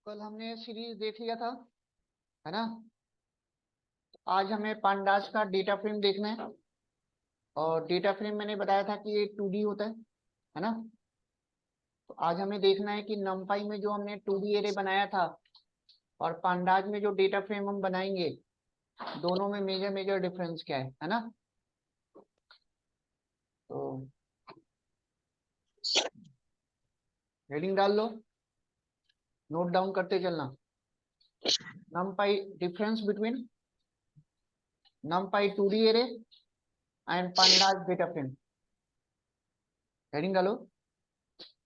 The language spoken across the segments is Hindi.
कल हमने सीरीज देख लिया था, है ना। आज हमें पांडास का डेटा फ्रेम देखना है। और डेटा फ्रेम मैंने बताया था कि ये 2D होता है ना। तो आज हमें देखना है कि नमपाई में जो हमने 2D एरे बनाया था और पांडाज में जो डेटा फ्रेम हम बनाएंगे, दोनों में मेजर मेजर डिफरेंस क्या है ना। तो हेडिंग डाल लो, नोट डाउन करते चलना। NumPy difference between NumPy 2D array and pandas data frame. Heading डालो,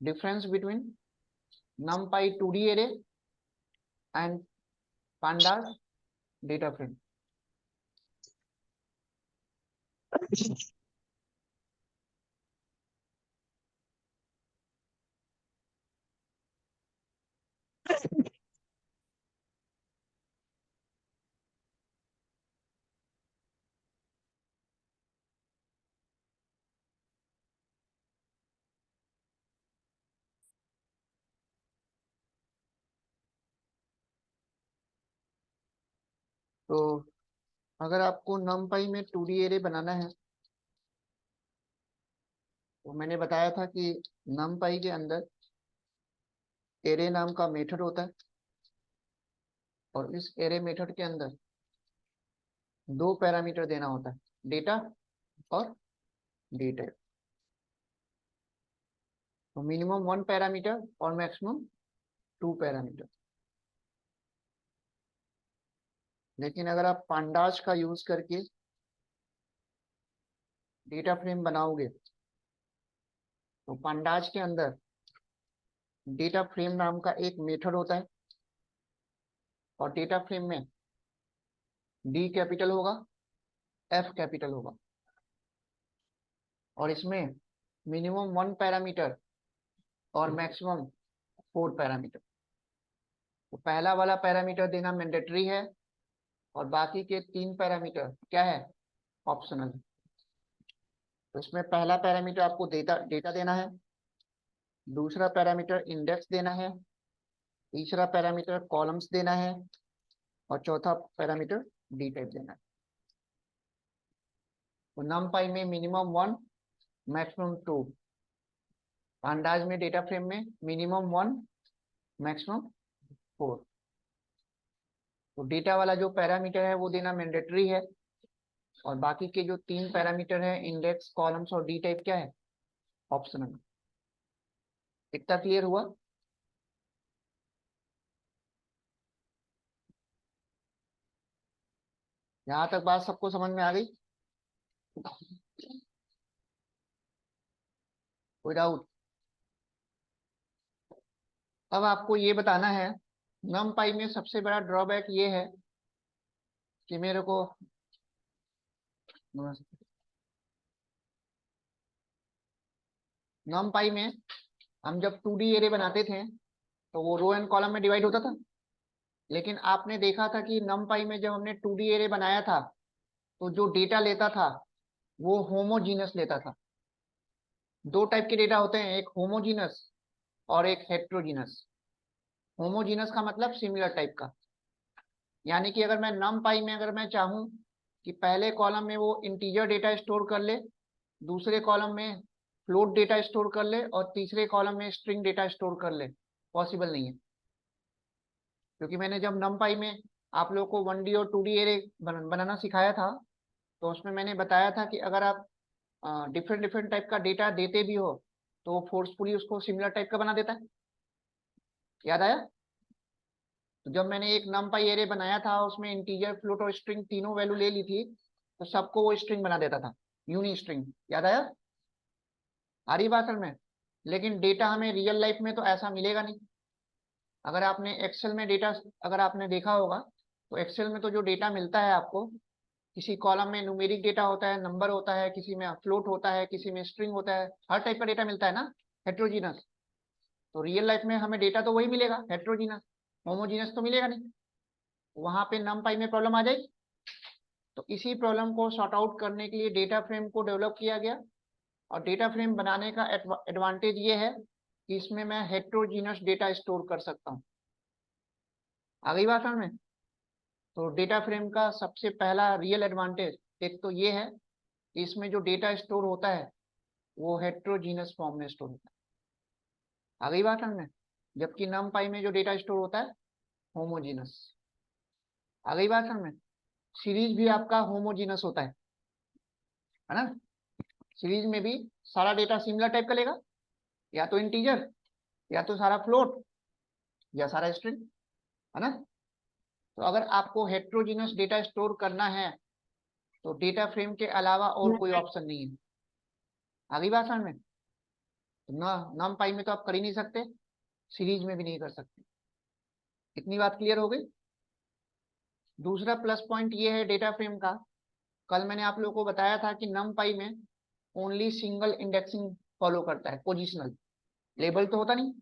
difference between numpy 2D array and pandas data frame. तो अगर आपको numpy में 2D array बनाना है, तो मैंने बताया था कि numpy के अंदर array नाम का मेथड होता है और इस array मेथड के अंदर दो पैरामीटर देना होता है, डेटा और डेटा। तो मिनिमम 1 पैरामीटर और मैक्सिमम 2 पैरामीटर। लेकिन अगर आप पांडास का यूज करके डेटा फ्रेम बनाओगे, तो पांडास के अंदर डेटा फ्रेम नाम का एक मेथड होता है और डेटा फ्रेम में डी कैपिटल होगा, एफ कैपिटल होगा और इसमें मिनिमम 1 पैरामीटर और मैक्सिमम 4 पैरामीटर। तो पहला वाला पैरामीटर देना मैंडेटरी है और बाकी के 3 पैरामीटर क्या है, ऑप्शनल है। तो इसमें पहला पैरामीटर आपको डेटा देना है, दूसरा पैरामीटर इंडेक्स देना है, तीसरा पैरामीटर कॉलम्स देना है और चौथा पैरामीटर डी टाइप देना है। तो नमपाई में मिनिमम 1 मैक्सिमम 2, पांडाज में डेटा फ्रेम में मिनिमम 1 मैक्सिमम 4। तो डेटा वाला जो पैरामीटर है वो देना मैंडेटरी है और बाकी के जो 3 पैरामीटर है, इंडेक्स, कॉलम्स और डी टाइप, क्या है, ऑप्शनल। इतना क्लियर हुआ। यहाँ तक बात सबको समझ में आ गई? कोई डाउट? अब आपको ये बताना है, नमपाई में सबसे बड़ा ड्रॉबैक ये है कि मेरे को नमपाई में हम जब 2D एरे बनाते थे तो वो रो एंड कॉलम में डिवाइड होता था। लेकिन आपने देखा था कि नमपाई में जब हमने 2D एरे बनाया था तो जो डेटा लेता था वो होमोजीनस लेता था। दो टाइप के डेटा होते हैं, एक होमोजीनस और एक हेट्रोजीनस। होमोजीनस का मतलब सिमिलर टाइप का, यानी कि अगर मैं नमपाई में अगर मैं चाहूँ कि पहले कॉलम में वो इंटीजर डेटा स्टोर कर ले, दूसरे कॉलम में फ्लोट डेटा स्टोर कर ले और तीसरे कॉलम में स्ट्रिंग डेटा स्टोर कर ले, पॉसिबल नहीं है। क्योंकि मैंने जब नमपाई में आप लोगों को 1D और 2D एरे बनाना सिखाया था, तो उसमें मैंने बताया था कि अगर आप डिफरेंट डिफरेंट टाइप का डेटा देते भी हो तो वो फोर्सफुली उसको सिमिलर टाइप का बना देता है। याद आया? तो जब मैंने एक नमपाई एरे बनाया था, उसमें इंटीजर, फ्लोट और स्ट्रिंग तीनों वैल्यू ले ली थी, तो सबको वो स्ट्रिंग बना देता था, यूनी स्ट्रिंग। याद आया? आ रही बात में? लेकिन डेटा हमें रियल लाइफ में तो ऐसा मिलेगा नहीं। अगर आपने एक्सेल में डेटा अगर आपने देखा होगा, तो एक्सेल में तो जो डेटा मिलता है आपको, किसी कॉलम में न्यूमेरिक डेटा होता है, नंबर होता है, किसी में फ्लोट होता है, किसी में स्ट्रिंग होता है, हर टाइप का डेटा मिलता है ना, हेट्रोजीनस। तो रियल लाइफ में हमें डेटा तो वही मिलेगा, हेट्रोजीनस। होमोजीनस तो मिलेगा नहीं। वहां पे नमपाई में प्रॉब्लम आ जाएगी। तो इसी प्रॉब्लम को सॉर्ट आउट करने के लिए डेटा फ्रेम को डेवलप किया गया। और डेटा फ्रेम बनाने का एडवांटेज ये है कि इसमें मैं हेट्रोजीनस डेटा स्टोर कर सकता हूँ। आ गई बात समझ में? तो डेटा फ्रेम का सबसे पहला रियल एडवांटेज एक तो ये है कि इसमें जो डेटा स्टोर होता है वो हेट्रोजीनस फॉर्म में स्टोर होता है। आ गई बात समझ में? जबकि नमपाई में जो डेटा स्टोर होता है होमोजीनस। आ गई बात समझ में? सीरीज भी आपका होमोजीनस होता है ना? सीरीज में भी सारा डेटा सिमिलर टाइप का लेगा, या तो इंटीजर, या तो सारा फ्लोट, या सारा स्ट्रिंग, है ना? तो अगर आपको हेट्रोजीनस डेटा स्टोर करना है तो डेटा फ्रेम के अलावा और कोई ऑप्शन नहीं है। आ गई बात समझ में? तो ना नम पाई में तो आप कर ही नहीं सकते, सीरीज में भी नहीं कर सकते। इतनी बात क्लियर हो गई? दूसरा प्लस पॉइंट ये है डेटा फ्रेम का, कल मैंने आप लोगों को बताया था कि नम पाई में ओनली सिंगल इंडेक्सिंग फॉलो करता है, पोजिशनल, लेबल तो होता नहीं।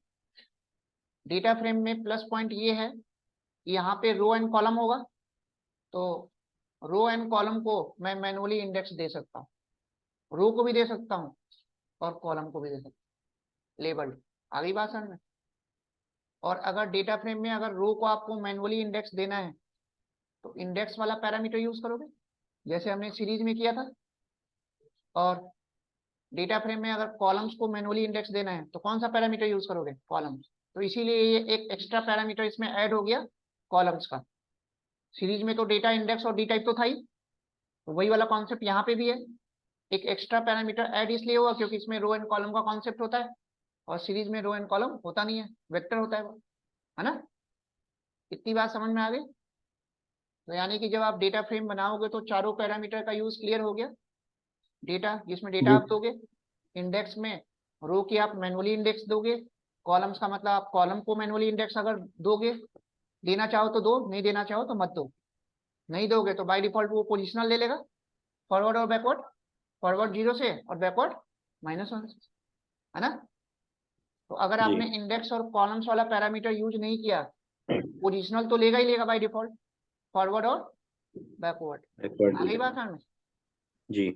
डेटा फ्रेम में प्लस पॉइंट ये है, यहाँ पे रो एंड कॉलम होगा, तो रो एंड कॉलम को मैं मैनुअली इंडेक्स दे सकता हूँ, रो को भी दे सकता हूँ और कॉलम को भी दे सकता हूँ, लेबल। आ गई बात समझ में? और अगर डेटा फ्रेम में अगर रो को आपको मैनुअली इंडेक्स देना है तो इंडेक्स वाला पैरामीटर यूज करोगे, जैसे हमने सीरीज में किया था। और डेटा फ्रेम में अगर कॉलम्स को मैनुअली इंडेक्स देना है तो कौन सा पैरामीटर यूज करोगे? कॉलम्स। तो इसीलिए ये एक एक्स्ट्रा पैरामीटर इसमें ऐड हो गया, कॉलम्स का। सीरीज में तो डेटा इंडेक्स और डी टाइप तो था ही, तो वही वाला कॉन्सेप्ट यहाँ पे भी है। एक एक्स्ट्रा पैरामीटर ऐड इसलिए हुआ क्योंकि इसमें रो एंड कॉलम का कॉन्सेप्ट होता है, और सीरीज में रो एंड कॉलम होता नहीं है, वेक्टर होता है वो, है ना? इतनी बात समझ में आ गई? तो यानी कि जब आप डेटा फ्रेम बनाओगे तो चारों पैरामीटर का यूज क्लियर हो गया। डेटा, जिसमें डेटा जी आप दोगे, इंडेक्स में रो की आप मैनुअली इंडेक्स दोगे, कॉलम्स का मतलब आप कॉलम को मैनुअली इंडेक्स अगर दोगे, देना चाहो तो दो, नहीं देना चाहो तो मत दो। नहीं दोगे तो बाय डिफॉल्ट वो पोजिशनल ले लेगा, फॉरवर्ड और बैकवर्ड, फॉरवर्ड 0 से और बैकवर्ड -1 से, है ना? तो अगर जी आपने इंडेक्स और कॉलम्स वाला पैरामीटर यूज नहीं किया, पोजिशनल तो लेगा ही लेगा बाय डिफॉल्ट, फॉरवर्ड और बैकवर्ड। रिकॉर्ड आ गई लेगा। बात समझ में? जी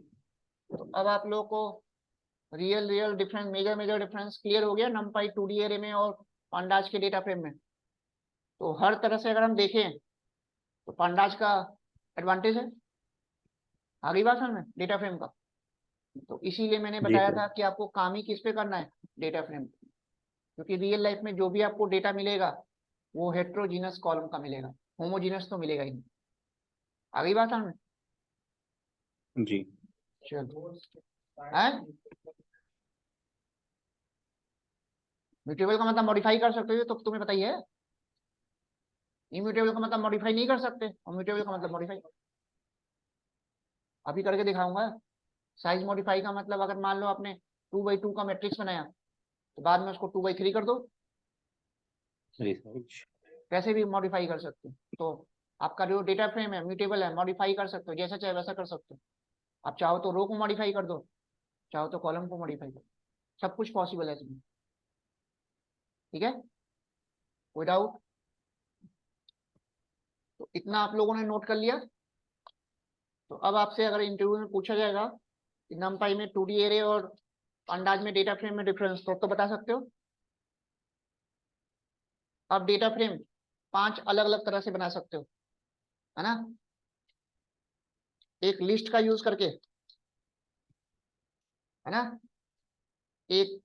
तो अब आप लोगों को real difference, major difference clear हो गया नमपाई 2D एरे में और पांडाज के डेटा फ्रेम में। तो हर तरह से अगर हम देखें तो पांडाज का एडवांटेज है। आ गई बात समझ में डेटा फ्रेम का? तो इसीलिए मैंने जी बताया सर। था कि आपको काम ही किस पे करना है, डेटा फ्रेम। क्योंकि रियल लाइफ में जो भी आपको डेटा मिलेगा वो हेट्रोजीनस कॉलम का मिलेगा, होमोजीनस तो मिलेगा ही नहीं। आ गई बात समझ में? जी चलो, है म्यूटेबल का मतलब मॉडिफाई कर सकते हो, तो तुम्हें पता ही है। इम्यूटेबल का मतलब मॉडिफाई नहीं कर सकते, और म्यूटेबल का मतलब मॉडिफाई। अभी करके दिखाऊंगा। साइज मॉडिफाई का मतलब अगर मान लो आपने 2x2 का मैट्रिक्स बनाया तो बाद में उसको 2x3 कर दो, रिसर्च। कैसे भी मॉडिफाई कर सकते हो। तो आपका जो डेटा फ्रेम है म्यूटेबल है, मॉडिफाई कर सकते हो, जैसा चाहे वैसा कर सकते हो। आप चाहो तो रो को मॉडिफाई कर दो, चाहो तो कॉलम को मॉडिफाई कर दो, सब कुछ पॉसिबल है इसमें। ठीक है, कोई डाउट? तो इतना आप लोगों ने नोट कर लिया। तो अब आपसे अगर इंटरव्यू में पूछा जाएगा कि नमपाई में 2D एरे और अंदाज में डेटा फ्रेम में डिफरेंस, तो बता सकते हो? आप डेटा फ्रेम 5 अलग अलग तरह से बना सकते हो, है ना? एक लिस्ट का यूज करके, है ना? एक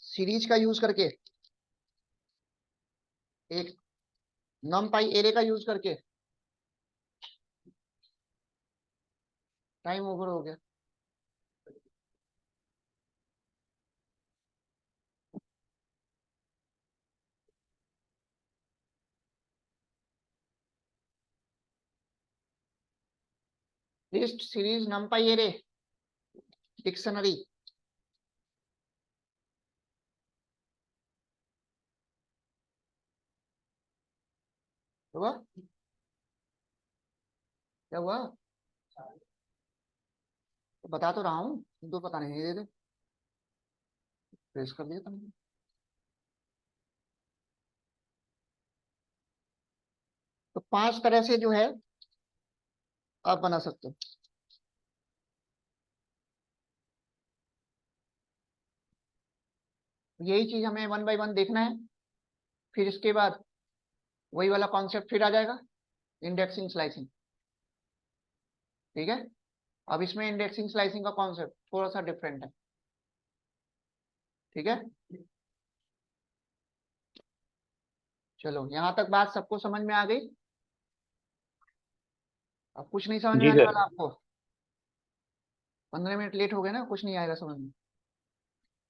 सीरीज का यूज करके, एक नमपाई एरे का यूज करके। टाइम ओवर हो गया। List, series, नमपाई array, dictionary. हुआ? क्या हुआ? तो बता तो रहा हूँ, तुम तो पता नहीं दे दे, प्रेस कर दिया तुमने। तो 5 तरह से जो है आप बना सकते हो। यही चीज हमें 1 बाय 1 देखना है। फिर इसके बाद वही वाला कॉन्सेप्ट फिर आ जाएगा, इंडेक्सिंग स्लाइसिंग। ठीक है, अब इसमें इंडेक्सिंग स्लाइसिंग का कॉन्सेप्ट थोड़ा सा डिफरेंट है। ठीक है, चलो यहाँ तक बात सबको समझ में आ गई। अब कुछ नहीं समझ में जी आने सर। वाला आपको, 15 मिनट लेट हो गए ना, कुछ नहीं आएगा समझ में,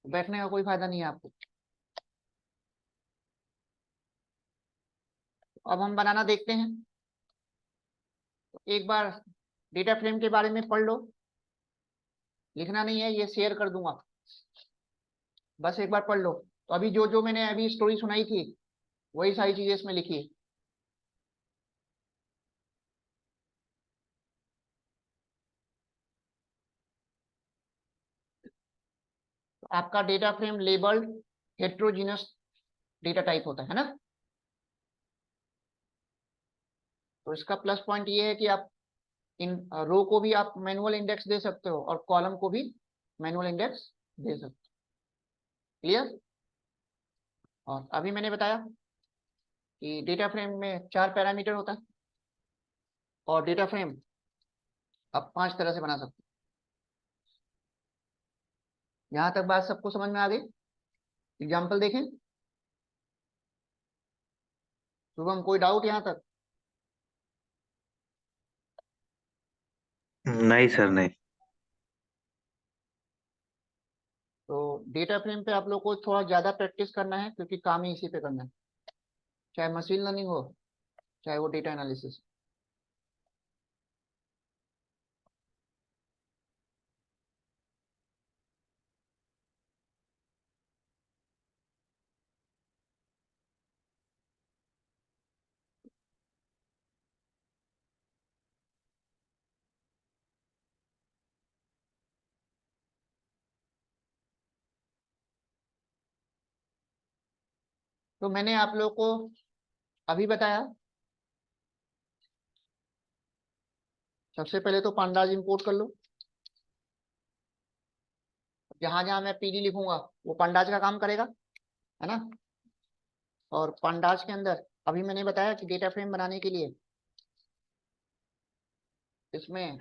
बैठने का कोई फायदा नहीं है आपको। अब हम बनाना देखते हैं। तो एक बार डेटा फ्रेम के बारे में पढ़ लो, लिखना नहीं है, ये शेयर कर दूंगा, बस एक बार पढ़ लो। तो अभी जो जो मैंने अभी स्टोरी सुनाई थी वही सारी चीजें इसमें लिखी है। तो आपका data frame labelled heterogeneous data type होता है ना। तो इसका प्लस पॉइंट ये है कि आप इन रो को भी आप मैनुअल इंडेक्स दे सकते हो और कॉलम को भी मैनुअल इंडेक्स दे सकते हो। क्लियर। और अभी मैंने बताया कि डेटा फ्रेम में 4 पैरामीटर होता है और डेटा फ्रेम आप 5 तरह से बना सकते हो। यहाँ तक बात सबको समझ में आ गई। एग्जाम्पल देखें, शुभम कोई डाउट यहाँ तक? नहीं सर, नहीं। तो डेटा फ्रेम पे आप लोग को थोड़ा ज्यादा प्रैक्टिस करना है क्योंकि काम ही इसी पे करना है, चाहे मशीन लर्निंग हो चाहे वो डेटा एनालिसिस। तो मैंने आप लोग को अभी बताया, सबसे पहले तो पांडाज इंपोर्ट कर लो। जहां जहां मैं पीडी लिखूंगा वो पांडाज का काम करेगा, है ना। और पांडाज के अंदर अभी मैंने बताया कि डेटा फ्रेम बनाने के लिए इसमें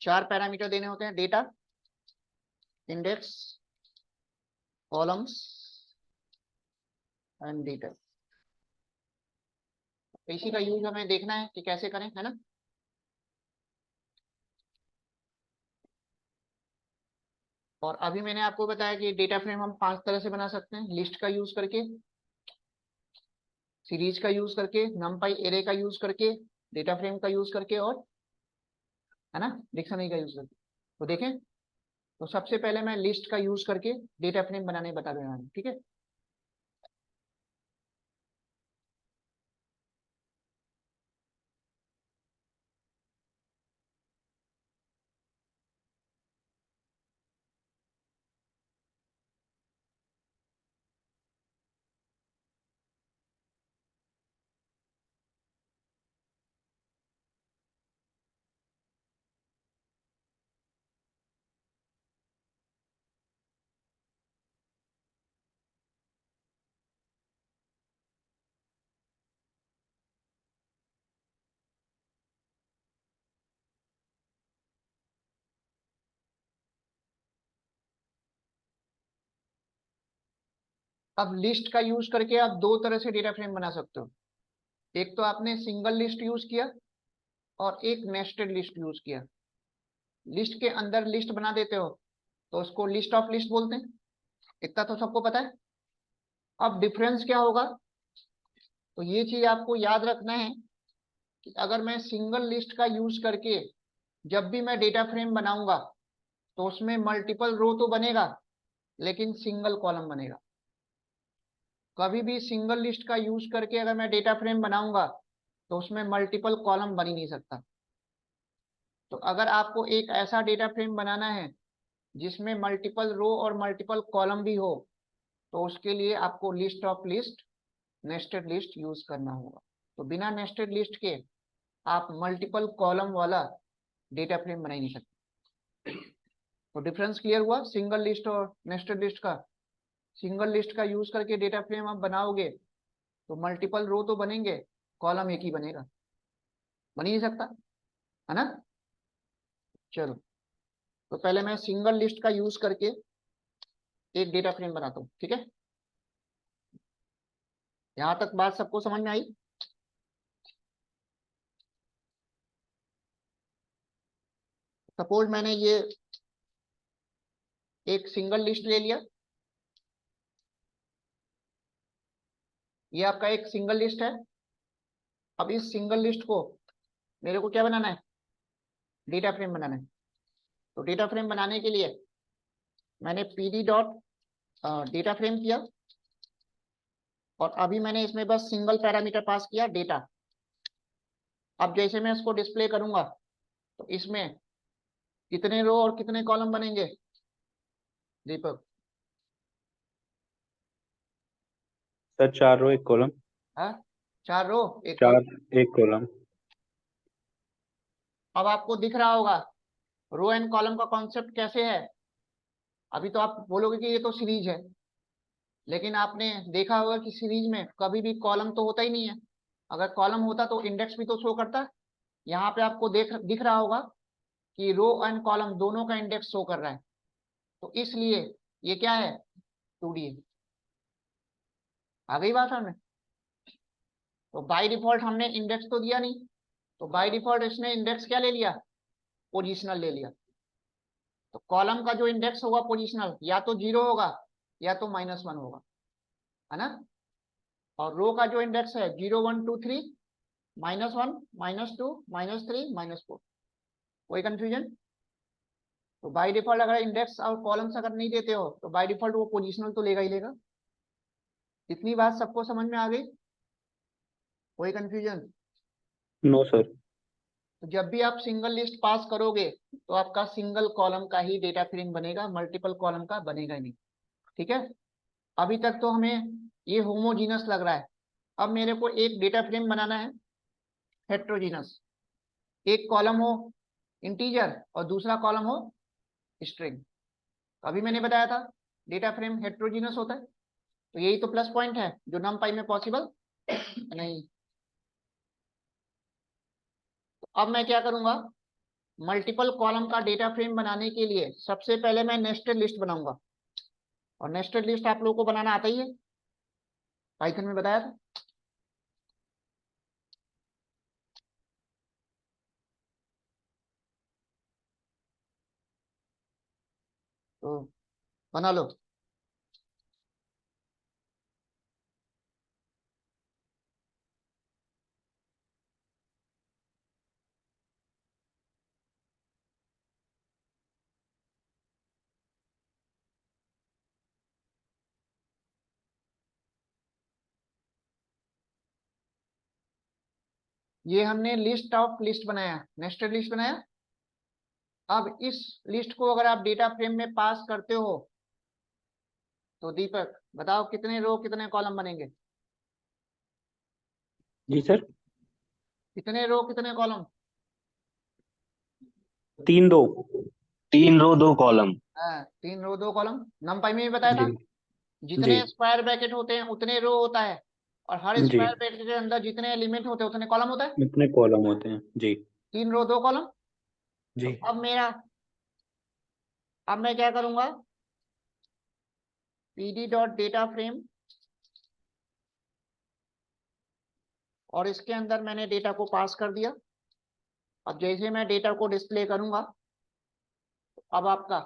4 पैरामीटर देने होते हैं, data, index, columns and data. इसी का यूज हमें देखना है कि कैसे करें, है ना। और अभी मैंने आपको बताया कि डेटा फ्रेम हम 5 तरह से बना सकते हैं, लिस्ट का यूज करके, सीरीज का यूज करके, नमपाई एरे का यूज करके, डेटा फ्रेम का यूज करके, और है ना डिक्शनरी का यूज करके। तो देखें, तो सबसे पहले मैं लिस्ट का यूज करके डेटा फ्रेम बनाने बता रहा हूँ, ठीक है। अब लिस्ट का यूज करके आप 2 तरह से डेटा फ्रेम बना सकते हो। एक तो आपने सिंगल लिस्ट यूज किया और एक नेस्टेड लिस्ट यूज किया। लिस्ट के अंदर लिस्ट बना देते हो तो उसको लिस्ट ऑफ लिस्ट बोलते हैं, इतना तो सबको पता है। अब डिफरेंस क्या होगा, तो ये चीज आपको याद रखना है कि अगर मैं सिंगल लिस्ट का यूज करके जब भी मैं डेटा फ्रेम बनाऊंगा तो उसमें मल्टीपल रो तो बनेगा लेकिन सिंगल कॉलम बनेगा। कभी भी सिंगल लिस्ट का यूज करके अगर मैं डेटा फ्रेम बनाऊंगा तो उसमें मल्टीपल कॉलम बन ही नहीं सकता। तो अगर आपको एक ऐसा डेटा फ्रेम बनाना है जिसमें मल्टीपल रो और मल्टीपल कॉलम भी हो तो उसके लिए आपको list of list, nested list use करना होगा। तो बिना नेस्टेड लिस्ट के आप मल्टीपल कॉलम वाला डेटा फ्रेम बना ही नहीं सकते। तो डिफरेंस क्लियर हुआ सिंगल लिस्ट और नेस्टेड लिस्ट का। सिंगल लिस्ट का यूज करके डेटा फ्रेम आप बनाओगे तो मल्टीपल रो तो बनेंगे, कॉलम एक ही बनेगा, बन ही नहीं सकता, है ना। चलो, तो पहले मैं सिंगल लिस्ट का यूज करके एक डेटा फ्रेम बनाता हूँ, ठीक है। यहां तक बात सबको समझ में आई? सपोज मैंने ये एक सिंगल लिस्ट ले लिया, ये आपका एक सिंगल लिस्ट है। अब इस सिंगल लिस्ट को मेरे को क्या बनाना है, डेटा फ्रेम बनाना है। तो डेटा फ्रेम बनाने के लिए मैंने pd डॉट डेटा फ्रेम किया, और अभी मैंने इसमें बस सिंगल पैरामीटर पास किया, डेटा। अब जैसे मैं इसको डिस्प्ले करूंगा तो इसमें कितने रो और कितने कॉलम बनेंगे दीपक? सर 4 रो 1 कॉलम। हाँ, 4 रो 1 कॉलम। 4 1 कॉलम। अब आपको दिख रहा होगा रो एंड कॉलम का कॉन्सेप्ट कैसे है। अभी तो आप बोलोगे कि ये तो सीरीज है, लेकिन आपने देखा होगा कि सीरीज में कभी भी कॉलम तो होता ही नहीं है। अगर कॉलम होता तो इंडेक्स भी तो शो करता। यहाँ पे आपको दिख रहा होगा कि रो एंड कॉलम दोनों का इंडेक्स शो कर रहा है। तो इसलिए ये क्या है, 2D है। आ गई बात हमने। तो बाय डिफॉल्ट हमने इंडेक्स तो दिया नहीं, तो बाय डिफॉल्ट इसने इंडेक्स क्या ले लिया, पोजिशनल ले लिया। तो कॉलम का जो इंडेक्स होगा पोजिशनल, या तो 0 होगा या तो -1 होगा, है ना। और रो का जो इंडेक्स है 0 1 2 3, -1 -2 -3 -4। कोई कंफ्यूजन? तो बाय डिफॉल्ट अगर इंडेक्स और कॉलम्स अगर नहीं देते हो तो बाय डिफॉल्ट वो पोजिशनल तो लेगा ही लेगा। इतनी बात सबको समझ में आ गई? कोई कंफ्यूजन? No sir. तो जब भी आप सिंगल लिस्ट पास करोगे तो आपका सिंगल कॉलम का ही डेटा फ्रेम बनेगा, मल्टीपल कॉलम का बनेगा ही नहीं, ठीक है। अभी तक तो हमें ये होमोजीनस लग रहा है। अब मेरे को एक डेटा फ्रेम बनाना है हेट्रोजीनस। एक कॉलम हो इंटीजर और दूसरा कॉलम हो स्ट्रिंग। अभी मैंने बताया था डेटा फ्रेम हेट्रोजीनस होता है, तो यही तो प्लस पॉइंट है जो नमपाई में पॉसिबल नहीं। तो अब मैं क्या करूंगा, मल्टीपल कॉलम का डेटा फ्रेम बनाने के लिए सबसे पहले मैं नेस्टेड लिस्ट बनाऊंगा। और नेस्टेड लिस्ट आप लोगों को बनाना आता ही है, पाइथन में बताया था। तो बना लो। ये हमने लिस्ट ऑफ लिस्ट बनाया, नेस्टेड लिस्ट बनाया। अब इस लिस्ट को अगर आप डेटा फ्रेम में पास करते हो तो दीपक बताओ कितने रो कितने कॉलम बनेंगे? जी सर। कितने रो कितने कॉलम? 3 2। 3 रो 2 कॉलम। हाँ, 3 रो 2 कॉलम। नमपाई में भी बताया जी था जी जितने स्क्वायर ब्रैकेट होते हैं उतने रो होता है, और हर जी। स्क्वायर ब्रैकेट के अंदर जितने एलिमेंट होते हैं उतने कॉलम होता है। इतने कॉलम होते हैं जी। 3 रो 2 कॉलम। तो जी अब मैं क्या करूंगा, pd डॉट डेटा फ्रेम, और इसके अंदर मैंने डेटा को पास कर दिया। अब जैसे मैं डेटा को डिस्प्ले करूंगा, अब आपका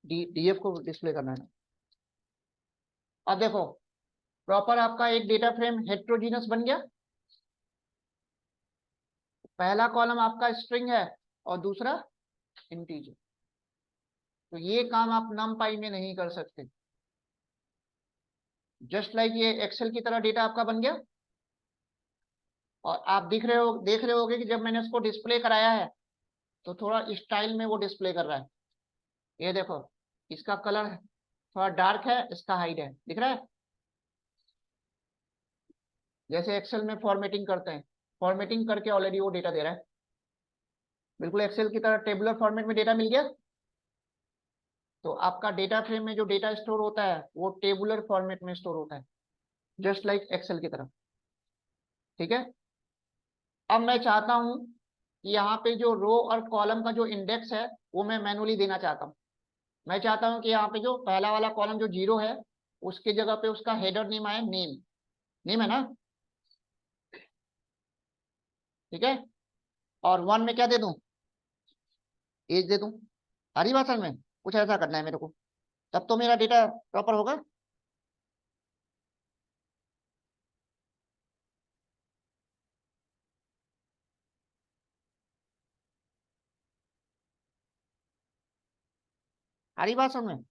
डीएफ को डिस्प्ले करना है। अब देखो प्रॉपर आपका एक डेटा फ्रेम हेट्रोजीनस बन गया। पहला कॉलम आपका स्ट्रिंग है और दूसरा इंटीजर। तो ये काम आप नमपाई में नहीं कर सकते। जस्ट लाइक ये एक्सेल की तरह डेटा आपका बन गया, और आप देख रहे होगे कि जब मैंने उसको डिस्प्ले कराया है तो थोड़ा स्टाइल में वो डिस्प्ले कर रहा है। ये देखो, इसका कलर थोड़ा डार्क है, इसका हाइट है, दिख रहा है। जैसे एक्सेल में फॉर्मेटिंग करते हैं, फॉर्मेटिंग करके ऑलरेडी वो डेटा दे रहा है, बिल्कुल एक्सेल की तरह टेबुलर फॉर्मेट में डेटा मिल गया। तो आपका डेटा फ्रेम में जो डेटा स्टोर होता है वो टेबुलर फॉर्मेट में स्टोर होता है, जस्ट लाइक एक्सेल की तरह। ठीक है। अब मैं चाहता हूं कि यहाँ पे जो रो और कॉलम का जो इंडेक्स है वो मैं मैनुअली देना चाहता हूँ। मैं चाहता हूँ कि यहाँ पे जो पहला वाला कॉलम जो 0 है उसकी जगह पे उसका हेडर नेम आए नेम। नेम है ना? ठीक है। और 1 में क्या दे दूं? एज दे दूं। आ रही बात समझ में? कुछ ऐसा करना है मेरे को, तब तो मेरा डेटा प्रॉपर होगा। आ रही बात समझ में?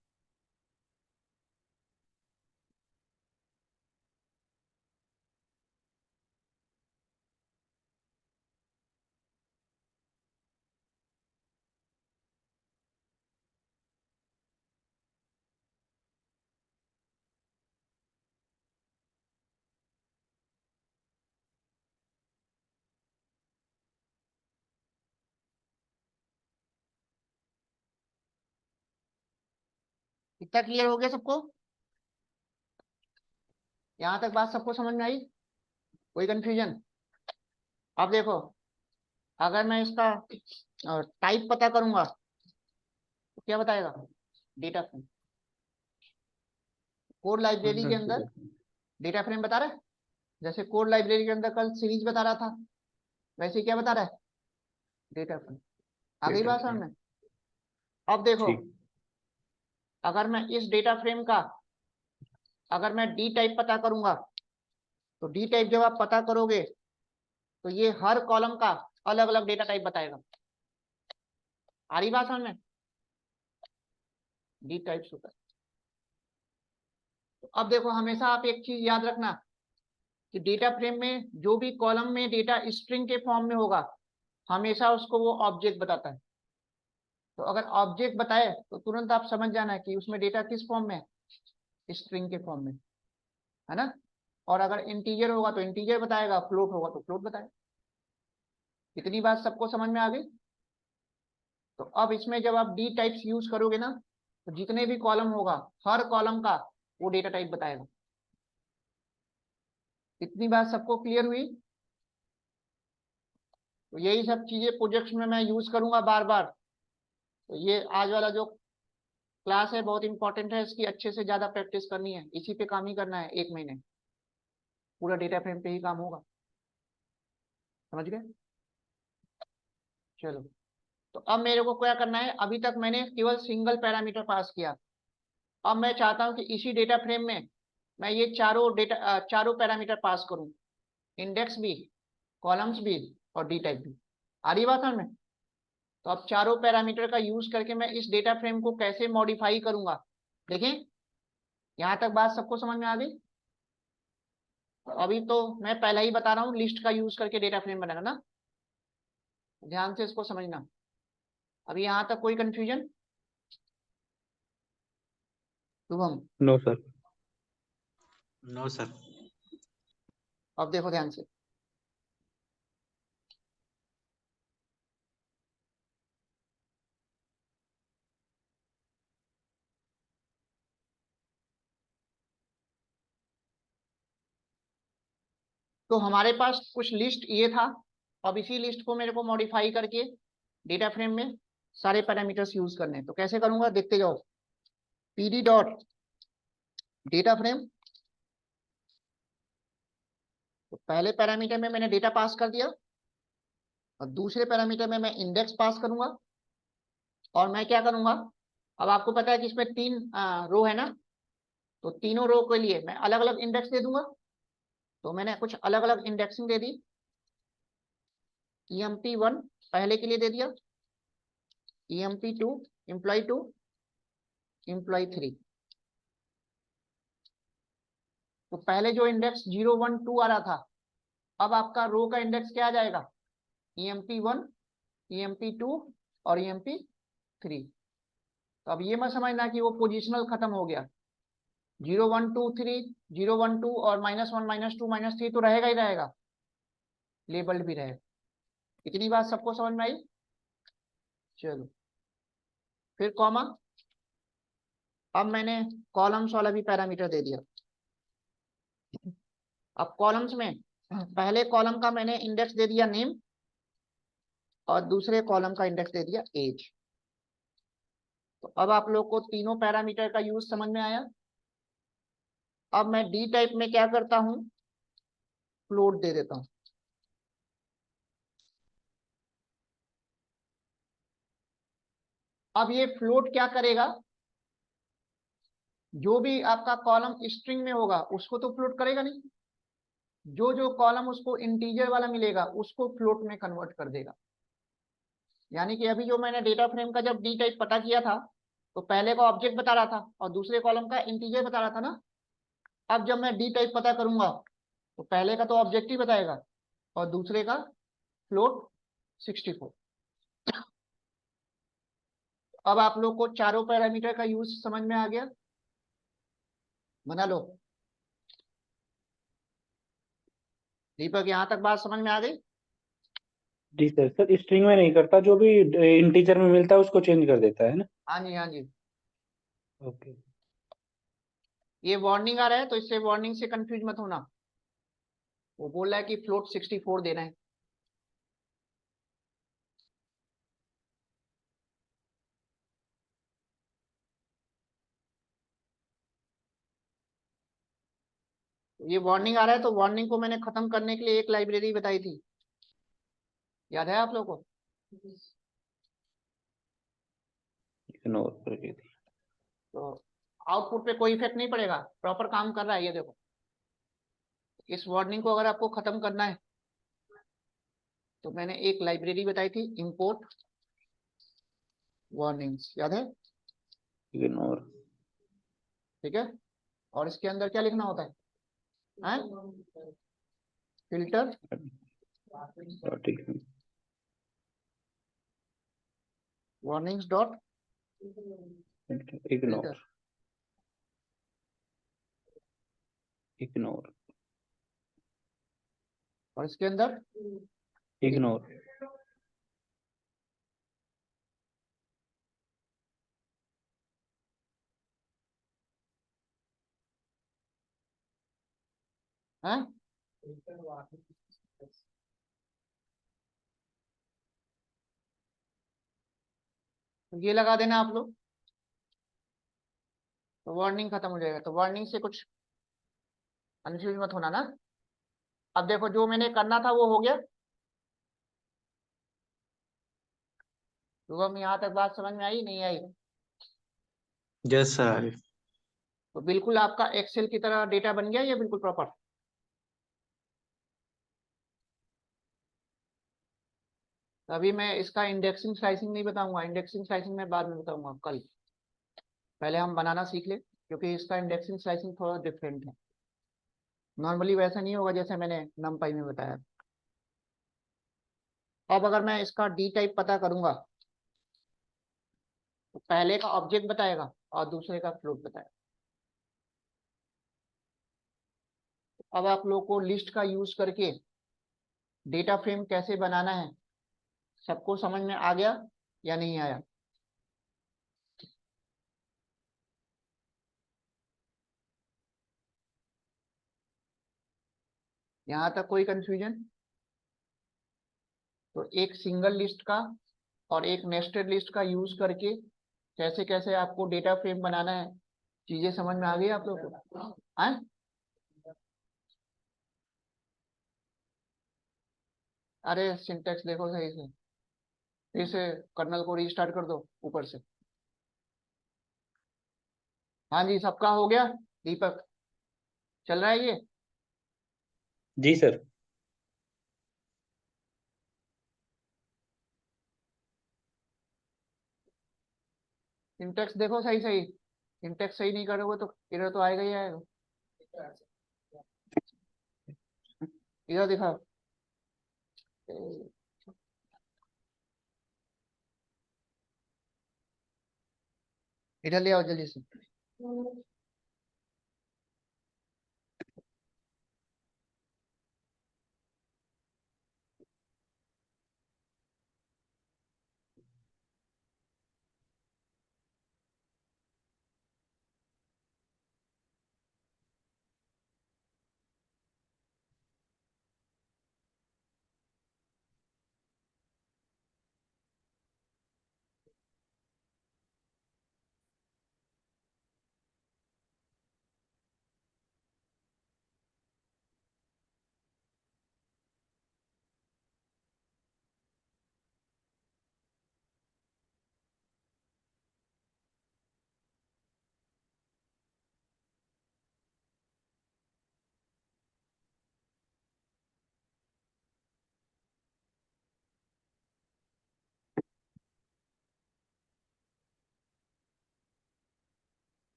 इतना क्लियर हो गया सबको? यहाँ तक बात सबको समझ में आई? कोई कंफ्यूजन? अब देखो, अगर मैं इसका टाइप पता करूंगा तो क्या बताएगा? Data frame. कोड लाइब्रेरी के अंदर डेटा फ्रेम बता रहा है। जैसे कोड लाइब्रेरी के अंदर कल सीरीज बता रहा था, वैसे क्या बता रहा है? Data frame. आ गई बात समझ में? अब देखो, जी अगर मैं इस डेटा फ्रेम का अगर मैं डी टाइप पता करूंगा तो डी टाइप जब आप पता करोगे तो ये हर कॉलम का अलग अलग डेटा टाइप बताएगा। आ रही बात समझ में? D type super. तो अब देखो, हमेशा आप एक चीज याद रखना कि डेटा फ्रेम में जो भी कॉलम में डेटा स्ट्रिंग के फॉर्म में होगा हमेशा उसको वो ऑब्जेक्ट बताता है। तो अगर ऑब्जेक्ट बताए तो तुरंत आप समझ जाना कि उसमें डेटा किस फॉर्म में है, स्ट्रिंग के फॉर्म में, है ना? और अगर इंटीजर होगा तो इंटीजर बताएगा, फ्लोट होगा तो फ्लोट बताएगा। इतनी बात सबको समझ में आ गई? तो अब इसमें जब आप डी टाइप्स यूज करोगे ना तो जितने भी कॉलम होगा हर कॉलम का वो डेटा टाइप बताएगा। इतनी बात सबको क्लियर हुई? तो यही सब चीजें प्रोजेक्ट्स में मैं यूज करूंगा बार बार। तो ये आज वाला जो क्लास है बहुत इंपॉर्टेंट है, इसकी अच्छे से ज्यादा प्रैक्टिस करनी है, इसी पे काम ही करना है 1 महीने। पूरा डेटा फ्रेम पे ही काम होगा। समझ गए? चलो। तो अब मेरे को क्या करना है, अभी तक मैंने केवल सिंगल पैरामीटर पास किया। अब मैं चाहता हूं कि इसी डेटा फ्रेम में मैं ये चारों पैरामीटर पास करूं, इंडेक्स भी, कॉलम्स भी और डी टाइप भी। आ रही बात समझ में? तो अब चारों पैरामीटर का यूज करके मैं इस डेटा फ्रेम को कैसे मॉडिफाई करूंगा, देखें। यहां तक बात सबको समझ में आ गई? तो अभी तो मैं पहले ही बता रहा हूँ, लिस्ट का यूज करके डेटा फ्रेम बनाना ना, ध्यान से इसको समझना। अभी यहां तक कोई confusion? Shubham? No sir. No sir. अब देखो ध्यान से। तो हमारे पास कुछ लिस्ट ये था। अब इसी लिस्ट को मेरे को मॉडिफाई करके डेटा फ्रेम में सारे पैरामीटर्स यूज करने हैं। तो कैसे करूंगा देखते जाओ। PD dot data frame. तो पहले पैरामीटर में मैंने डेटा पास कर दिया और दूसरे पैरामीटर में मैं इंडेक्स पास करूंगा। और मैं क्या करूंगा, अब आपको पता है कि इसमें 3 रो है ना, तो तीनों रो के लिए मैं अलग अलग इंडेक्स दे दूंगा। तो मैंने कुछ अलग अलग इंडेक्सिंग दे दी। emp1 पहले के लिए दे दिया, emp2 एम्प्लॉय 2, एम्प्लॉय 3। तो पहले जो इंडेक्स 0 1 2 आ रहा था, अब आपका रो का इंडेक्स क्या आ जाएगा? emp1, emp2 और emp3। तो अब ये मत समझना कि वो पोजिशनल खत्म हो गया। 0 1 2 3, 0 1 2 और -1 -2 -3 तो रहेगा ही रहेगा, लेबल्ड भी रहेगा। इतनी बात सबको समझ में आई? चलो, फिर कॉमा। अब मैंने कॉलम्स वाला भी पैरामीटर दे दिया। अब कॉलम्स में पहले कॉलम का मैंने इंडेक्स दे दिया नेम और दूसरे कॉलम का इंडेक्स दे दिया एज। तो अब आप लोग को तीनों पैरामीटर का यूज समझ में आया। अब मैं डी टाइप में क्या करता हूं, फ्लोट दे देता हूं। अब ये फ्लोट क्या करेगा, जो भी आपका कॉलम स्ट्रिंग में होगा उसको तो फ्लोट करेगा नहीं, जो जो कॉलम उसको इंटीजर वाला मिलेगा उसको फ्लोट में कन्वर्ट कर देगा। यानी कि अभी जो मैंने डेटा फ्रेम का जब डी टाइप पता किया था तो पहले का ऑब्जेक्ट बता रहा था और दूसरे कॉलम का इंटीजर बता रहा था ना। अब जब मैं डी टाइप पता करूंगा तो पहले का तो ऑब्जेक्ट ही बताएगा और दूसरे का फ्लोट 64। अब आप लोग को चारों पैरामीटर का यूज समझ में आ गया, बना लो। दीपक यहाँ तक बात समझ में आ गई? जी सर। सर स्ट्रिंग में नहीं करता, जो भी इंटीजर में मिलता है उसको चेंज कर देता है ना? हाँ जी, हाँ जी। ओके। ये वार्निंग आ रहा है तो इससे वार्निंग से कंफ्यूज मत होना। वो बोल रहा है कि फ्लोट 64 देना है। तो ये वार्निंग आ रहा है तो वार्निंग को मैंने खत्म करने के लिए एक लाइब्रेरी बताई थी, याद है आप लोगों को? इग्नोर करके थी। तो आउटपुट पे कोई इफेक्ट नहीं पड़ेगा, प्रॉपर काम कर रहा है ये देखो। इस वार्निंग को अगर आपको खत्म करना है तो मैंने एक लाइब्रेरी बताई थी, इंपोर्ट वार्निंग्स, याद है? इग्नोर। ठीक है। और इसके अंदर क्या लिखना होता है, filter dot ignore. Warnings dot ignore. Filter. Ignore. और इसके अंदर इग्नोर। है, तो ये लगा देना आप लोग, तो वार्निंग खत्म हो जाएगा। तो वार्निंग से कुछ कंफ्यूज मत होना ना। अब देखो जो मैंने करना था वो हो गया। शुभम यहाँ तक बात समझ में आई नहीं आई? Yes sir. तो बिल्कुल आपका एक्सेल की तरह डेटा बन गया, ये बिल्कुल प्रॉपर। अभी मैं इसका इंडेक्सिंग स्लाइसिंग नहीं बताऊंगा, इंडेक्सिंग स्लाइसिंग मैं बाद में बताऊंगा कल। पहले हम बनाना सीख ले, क्योंकि इसका इंडेक्सिंग स्लाइसिंग थोड़ा डिफरेंट है। नॉर्मली वैसा नहीं होगा जैसे मैंने नमपाई में बताया। अब अगर मैं इसका डी टाइप पता करूंगा तो पहले का ऑब्जेक्ट बताएगा और दूसरे का फ्लोट बताएगा। अब आप लोग को लिस्ट का यूज करके डेटा फ्रेम कैसे बनाना है सबको समझ में आ गया या नहीं आया? यहाँ तक कोई कंफ्यूजन? तो एक सिंगल लिस्ट का और एक नेस्टेड लिस्ट का यूज करके कैसे कैसे आपको डेटा फ्रेम बनाना है, चीजें समझ में आ गई आप लोग को? हाँ? अरे सिंटेक्स देखो सही से, फिर से कर्नल को रीस्टार्ट कर दो ऊपर से। हाँ जी, सबका हो गया? दीपक चल रहा है ये? जी सर। सिंटेक्स देखो सही सही, सिंटेक्स सही नहीं करोगे तो एरर तो आएगा ही आएगा। इधर दिखाओ। इधर ले आओ जल्दी से।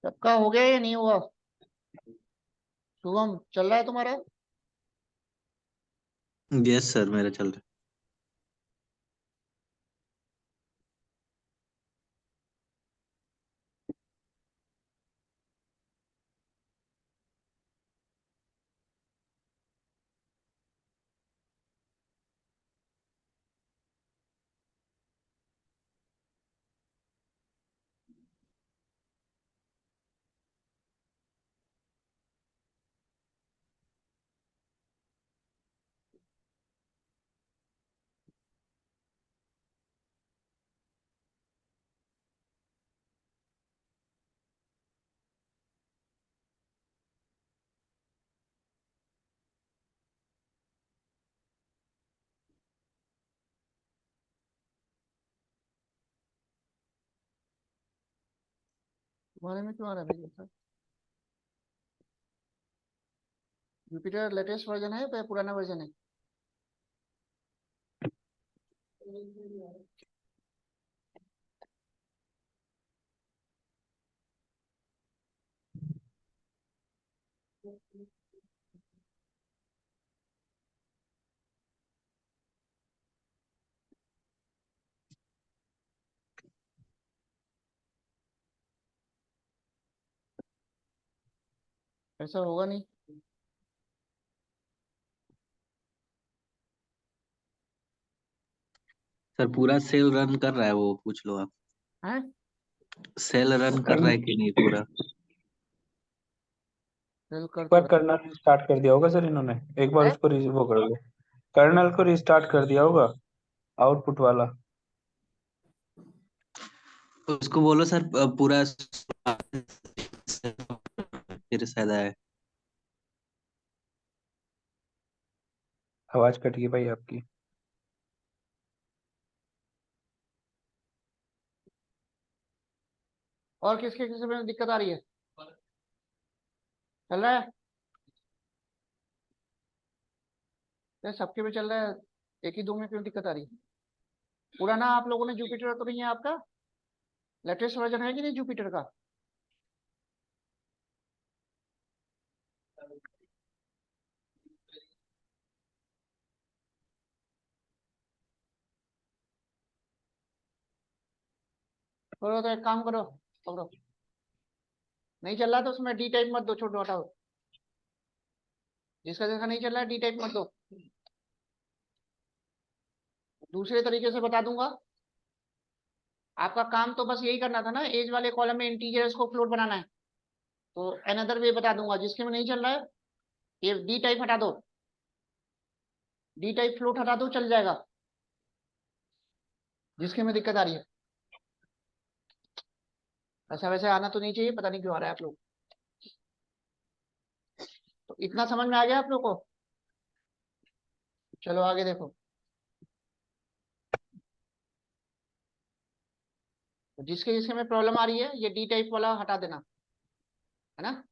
सबका हो गया या नहीं हुआ? शुभम चल रहा है तुम्हारा? यस सर, मेरा चल रहा तुम्हारे में क्यों आ रहा है भाई ऐसा? जुपिटर लेटेस्ट वर्जन है या पुराना वर्जन है? ऐसा होगा नहीं। सर। पूरा सेल रन कर रहा है, वो पूछ लो आप। है सेल रन कर रहा है कि नहीं पूरा? चल कर एक तो बार रहा कर्नल रिस्टार्ट कर दिया होगा सर इन्होंने। एक बार है। उसको वो कर दो, कर्नल को रिस्टार्ट कर दिया होगा, आउटपुट वाला। उसको बोलो सर, पूरा फिर शायद आए। आवाज कट गई भाई आपकी। और किसके किसके में दिक्कत आ रही है? चल रहा है? ये सबके में चल रहा है, एक ही दो में क्यों दिक्कत आ रही है? पुराना आप लोगों ने जुपिटर तो नहीं है आपका? लेटेस्ट वर्जन है कि नहीं जुपिटर का? करो तो एक काम करो, पकड़ो। नहीं चल रहा तो उसमें डी टाइप मत दो, छोटो हटाओ। जिसका जिसका नहीं चल रहा है डी टाइप मत दो। दूसरे तरीके से बता दूंगा। आपका काम तो बस यही करना था ना, एज वाले कॉलम में इंटीजर्स को फ्लोट बनाना है। तो अनदर वे बता दूंगा, जिसके में नहीं चल रहा है ये डी टाइप हटा दो। डी टाइप फ्लोट हटा दो, चल जाएगा। जिसके में दिक्कत आ रही है ऐसा वैसे आना तो नहीं चाहिए, पता नहीं क्यों आ रहा है आप लोग। तो इतना समझ में आ गया आप लोग को? चलो आगे देखो। तो जिसके जिसके में प्रॉब्लम आ रही है ये डी टाइप वाला हटा देना, है ना।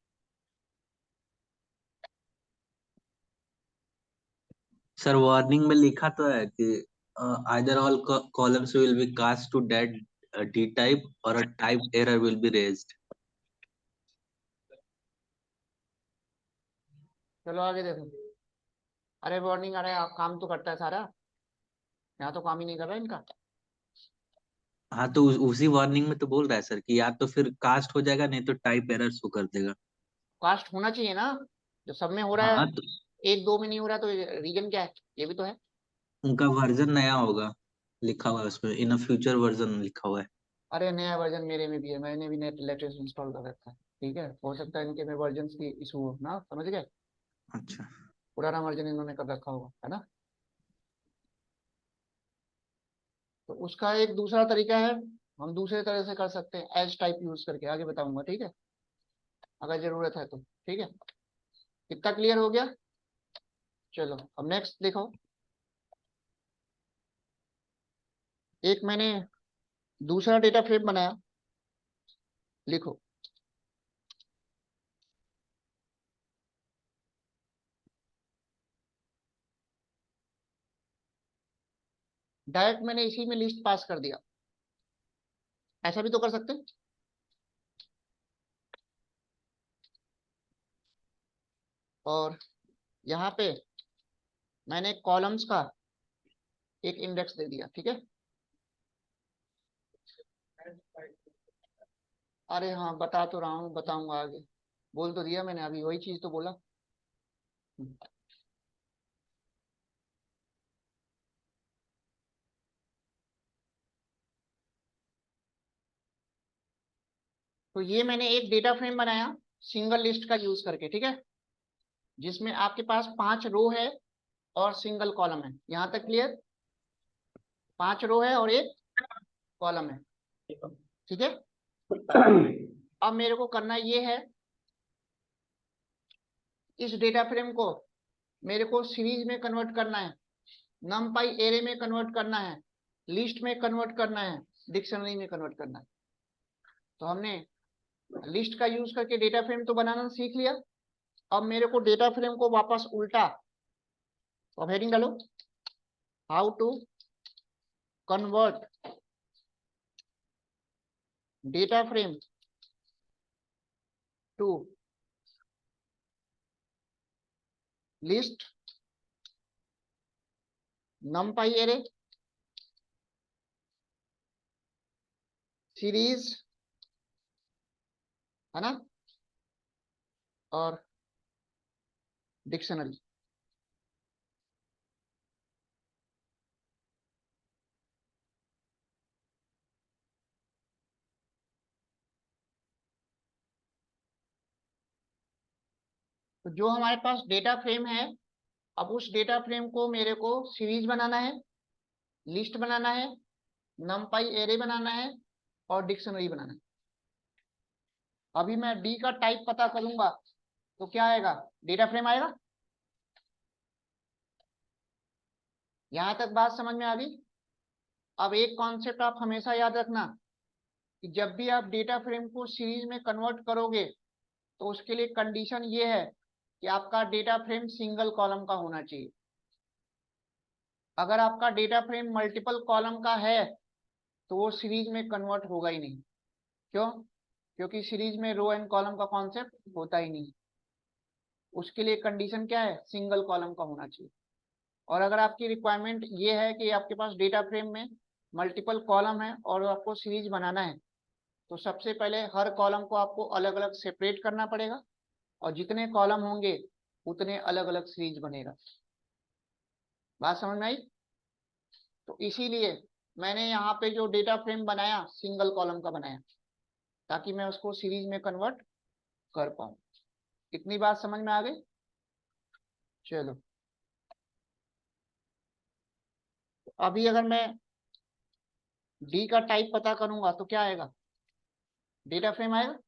सर, वार्निंग में लिखा तो है कि either all columns will be cast to that dtype और a type error will be raised. चलो आगे देखो। अरे वार्निंग आ रहा है, आप काम तो करता है सारा, यहाँ तो काम ही नहीं कर रहा है इनका। हाँ, तो उसी वार्निंग में तो बोल रहा है सर कि या तो फिर कास्ट हो जाएगा, नहीं तो टाइप एरर शो कर देगा। कास्ट होना चाहिए ना, जो सब में हो रहा है। हाँ, तो एक दो में नहीं हो रहा तो रीजन क्या है? ये भी तो है। उनका वर्जन नया होगा, लिखा हुआ है उसमें, इन अ फ्यूचर वर्जन लिखा हुआ है। अरे नया वर्जन मेरे में भी है, मैंने भी नेट लेटेस्ट इंस्टॉल कर रखा है। ठीक है, हो सकता है इनके में वर्जन की इशू हो ना, समझ गए। अच्छा। पुराना वर्जन इन्होंने कर रखा होगा, है ना। तो उसका एक दूसरा तरीका है, हम दूसरे तरह से कर सकते हैं, एज टाइप यूज करके, आगे बताऊंगा, ठीक है, अगर जरूरत है तो। ठीक है, कितना क्लियर हो गया? चलो अब नेक्स्ट देखो। एक मैंने दूसरा डेटा फ्रेम बनाया, लिखो। डायरेक्ट मैंने इसी में लिस्ट पास कर दिया, ऐसा भी तो कर सकते हैं। और यहाँ पे मैंने कॉलम्स का एक इंडेक्स दे दिया, ठीक है। अरे हाँ, बता तो रहा हूँ, बताऊंगा आगे, बोल तो दिया मैंने, अभी वही चीज तो बोला। तो ये मैंने एक डेटा फ्रेम बनाया सिंगल लिस्ट का यूज करके, ठीक है, जिसमें आपके पास 5 रो है और सिंगल कॉलम है। यहाँ तक क्लियर? 5 रो है और एक कॉलम है, ठीक है। अब मेरे को करना ये है, इस डेटा फ्रेम को मेरे को सीरीज में कन्वर्ट करना है, नमपाई एरे में कन्वर्ट करना है, लिस्ट में कन्वर्ट करना है, डिक्शनरी में कन्वर्ट करना है। तो हमने लिस्ट का यूज करके डेटा फ्रेम तो बनाना सीख लिया। अब मेरे को डेटा फ्रेम को वापस उल्टा, तो अब हेडिंग डालो, how to convert data frame to list numpy array series, है ना, और डिक्शनरी। तो जो हमारे पास डेटा फ्रेम है, अब उस डेटा फ्रेम को मेरे को सीरीज बनाना है, लिस्ट बनाना है, numpy एरे बनाना है और डिक्शनरी बनाना है। अभी मैं डी का टाइप पता करूंगा तो क्या आएगा, डेटा फ्रेम आएगा। यहां तक बात समझ में आ गई? अब एक कॉन्सेप्ट आप हमेशा याद रखना कि जब भी आप डेटा फ्रेम को सीरीज में कन्वर्ट करोगे तो उसके लिए कंडीशन ये है कि आपका डेटा फ्रेम सिंगल कॉलम का होना चाहिए। अगर आपका डेटा फ्रेम मल्टीपल कॉलम का है तो वो सीरीज में कन्वर्ट होगा ही नहीं। क्यों? क्योंकि सीरीज में रो एंड कॉलम का कॉन्सेप्ट होता ही नहीं। उसके लिए कंडीशन क्या है, सिंगल कॉलम का होना चाहिए। और अगर आपकी रिक्वायरमेंट ये है कि आपके पास डेटा फ्रेम में मल्टीपल कॉलम है और आपको सीरीज बनाना है, तो सबसे पहले हर कॉलम को आपको अलग अलग सेपरेट करना पड़ेगा, और जितने कॉलम होंगे उतने अलग अलग सीरीज बनेगा। बात समझ में आई? तो इसीलिए मैंने यहाँ पे जो डेटा फ्रेम बनाया सिंगल कॉलम का बनाया, ताकि मैं उसको सीरीज में कन्वर्ट कर पाऊं। इतनी बात समझ में आ गई? चलो, तो अभी अगर मैं डी का टाइप पता करूंगा तो क्या आएगा, डेटा फ्रेम आएगा।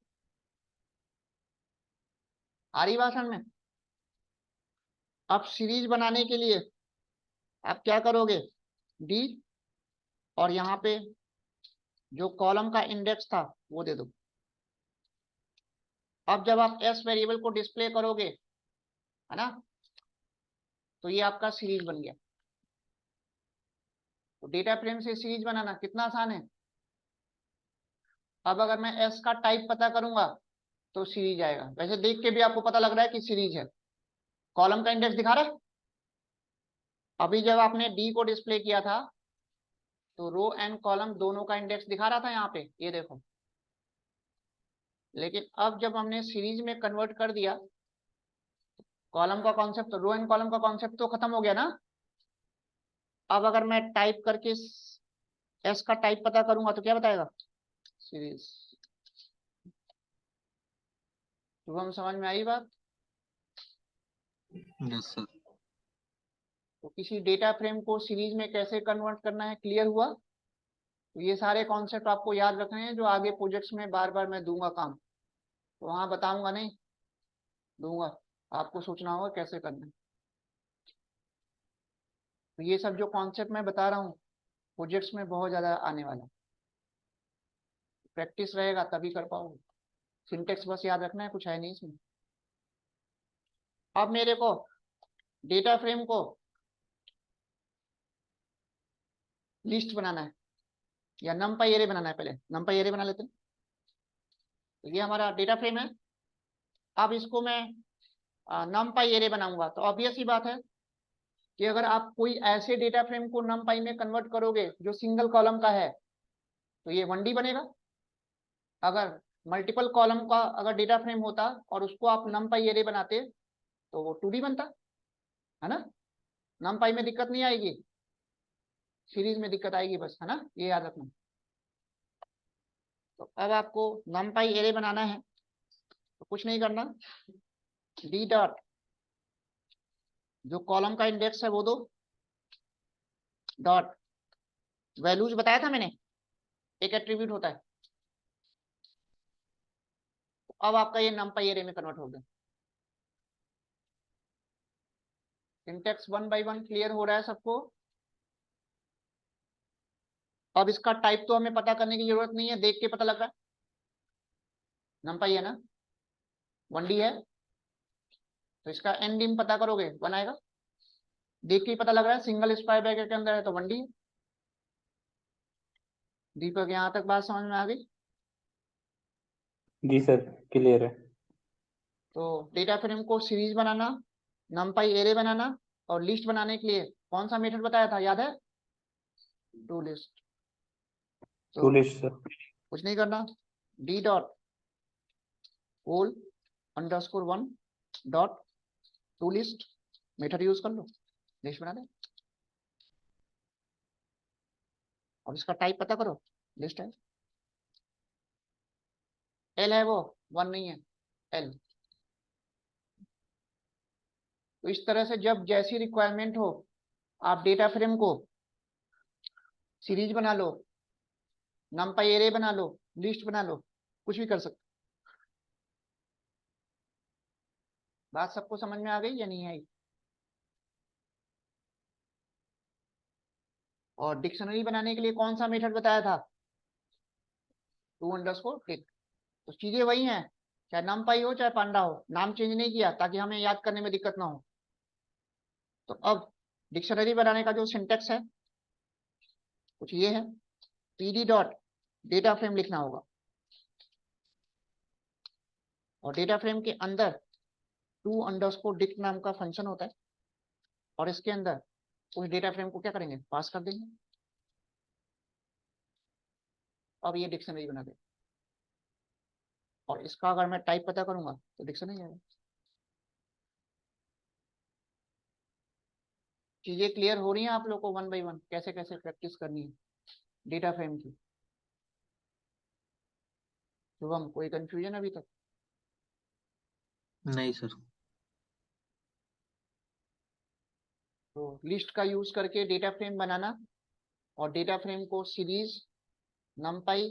आ रही बात समझ में? अब सीरीज बनाने के लिए आप क्या करोगे, डी, और यहाँ पे जो कॉलम का इंडेक्स था वो दे दो। अब जब आप एस वेरिएबल को डिस्प्ले करोगे, है ना, तो ये आपका सीरीज बन गया। तो डेटा फ्रेम से सीरीज बनाना कितना आसान है। अब अगर मैं एस का टाइप पता करूंगा तो सीरीज आएगा। वैसे देख के भी आपको पता लग रहा है कि सीरीज है, कॉलम का इंडेक्स दिखा रहा है। अभी जब आपने डी को डिस्प्ले किया था तो रो एंड कॉलम दोनों का इंडेक्स दिखा रहा था यहाँ पे, ये देखो। लेकिन अब जब हमने सीरीज में कन्वर्ट कर दिया, कॉलम का कॉन्सेप्ट, रो एंड कॉलम का कॉन्सेप्ट तो खत्म हो गया ना। अब अगर मैं टाइप करके एस का टाइप पता करूंगा तो क्या बताएगा, सीरीज। तो हम समझ में आई बात? Yes sir. तो किसी डेटा फ्रेम को सीरीज में कैसे कन्वर्ट करना है, क्लियर हुआ? तो ये सारे कॉन्सेप्ट आपको याद रखने हैं, जो आगे प्रोजेक्ट्स में बार बार मैं दूंगा काम, तो वहां बताऊंगा नहीं, दूंगा, आपको सोचना होगा कैसे करना है। तो ये सब जो कॉन्सेप्ट मैं बता रहा हूँ प्रोजेक्ट्स में बहुत ज्यादा आने वाला, प्रैक्टिस रहेगा तभी कर पाओगे। सिंटेक्स बस याद रखना है, कुछ है नहीं इसमें। अब मेरे को डेटा फ्रेम को लिस्ट बनाना है या नमपाई एरे बनाना है। पहले नमपाई एरे बना लेते हैं। तो ये हमारा डेटा फ्रेम है। अब इसको मैं numpy एरे बनाऊंगा, तो ऑब्वियस ही बात है कि अगर आप कोई ऐसे डेटा फ्रेम को numpy में कन्वर्ट करोगे जो सिंगल कॉलम का है तो ये 1D बनेगा। अगर मल्टीपल कॉलम का अगर डेटा फ्रेम होता और उसको आप numpy एरे बनाते तो वो 2D बनता, है ना। numpy में दिक्कत नहीं आएगी, सीरीज में दिक्कत आएगी बस, है ना, ये याद रखना। तो अब आपको numpy एरे बनाना है तो कुछ नहीं करना, डी डॉट जो कॉलम का इंडेक्स है वो दो, डॉट वैल्यूज बताया था मैंने, एक एट्रीब्यूट होता है। तो अब आपका ये numpy एरे में कन्वर्ट हो गया। सिंटेक्स 1 by 1 क्लियर हो रहा है सबको। अब इसका टाइप तो हमें पता करने की जरूरत नहीं है, देख के पता लग रहा है numpy है ना, 1D है, तो इसका एंडिम पता करोगे 1 आएगा, देख के ही पता लग रहा है सिंगल स्क्वायर ब्रैकेट के अंदर है तो 1D है। दीपक यहाँ तक बात समझ में आ गई? जी सर, क्लियर है। तो डेटा फ्रेम को सीरीज बनाना, numpy एरे बनाना और लिस्ट बनाने के लिए कौन सा मेथड बताया था, याद है? To list. तो टू लिस्ट सर। कुछ नहीं करना, D dot whole underscore 1 dot to list method use कर लो, लिस्ट बना दे। और इसका टाइप पता करो, लिस्ट है, एल है वो, 1 नहीं है, एल। तो इस तरह से जब जैसी रिक्वायरमेंट हो आप डेटा फ्रेम को सीरीज बना लो, numpy एरे बना लो, लिस्ट बना लो, कुछ भी कर सकते। बात सबको समझ में आ गई या नहीं आई? और डिक्शनरी बनाने के लिए कौन सा मेथड बताया था, टू अंडरस्कोर टिक। तो चीजें वही हैं, चाहे numpy हो चाहे पांडा हो, नाम चेंज नहीं किया ताकि हमें याद करने में दिक्कत ना हो। तो अब डिक्शनरी बनाने का जो सिंटेक्स है कुछ ये है, पीडी डॉट डेटा फ्रेम लिखना होगा और डेटा फ्रेम के अंदर टू अंडरस्कोर डिक नाम का फंक्शन होता है और इसके अंदर उस डेटा फ्रेम को क्या करेंगे, पास कर देंगे। अब ये डिक्शनरी बना दे और इसका अगर मैं टाइप पता करूंगा तो डिक्शनरी आएगा। चीजें क्लियर हो रही हैं आप लोग को 1 by 1 कैसे कैसे प्रैक्टिस करनी है डेटा फ्रेम की? शुभम, कोई कंफ्यूजन अभी तक? नहीं सर। तो लिस्ट का यूज करके डेटा फ्रेम बनाना और डेटा फ्रेम को सीरीज, numpy,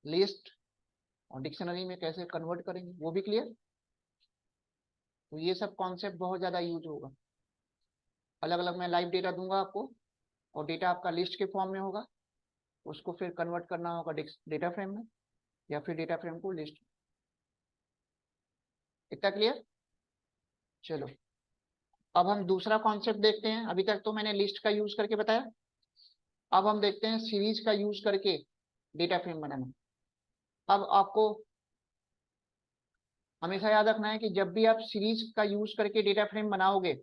लिस्ट और डिक्शनरी में कैसे कन्वर्ट करेंगे वो भी क्लियर। तो ये सब कॉन्सेप्ट बहुत ज्यादा यूज होगा। अलग अलग मैं लाइव डेटा दूंगा आपको और डेटा आपका लिस्ट के फॉर्म में होगा, उसको फिर कन्वर्ट करना होगा डेटा फ्रेम में या फिर डेटा फ्रेम को लिस्ट। इतना क्लियर? चलो अब हम दूसरा कॉन्सेप्ट देखते हैं। अभी तक तो मैंने लिस्ट का यूज करके बताया, अब हम देखते हैं सीरीज का यूज करके डेटा फ्रेम बनाना। अब आपको हमेशा याद रखना है कि जब भी आप सीरीज का यूज करके डेटा फ्रेम बनाओगे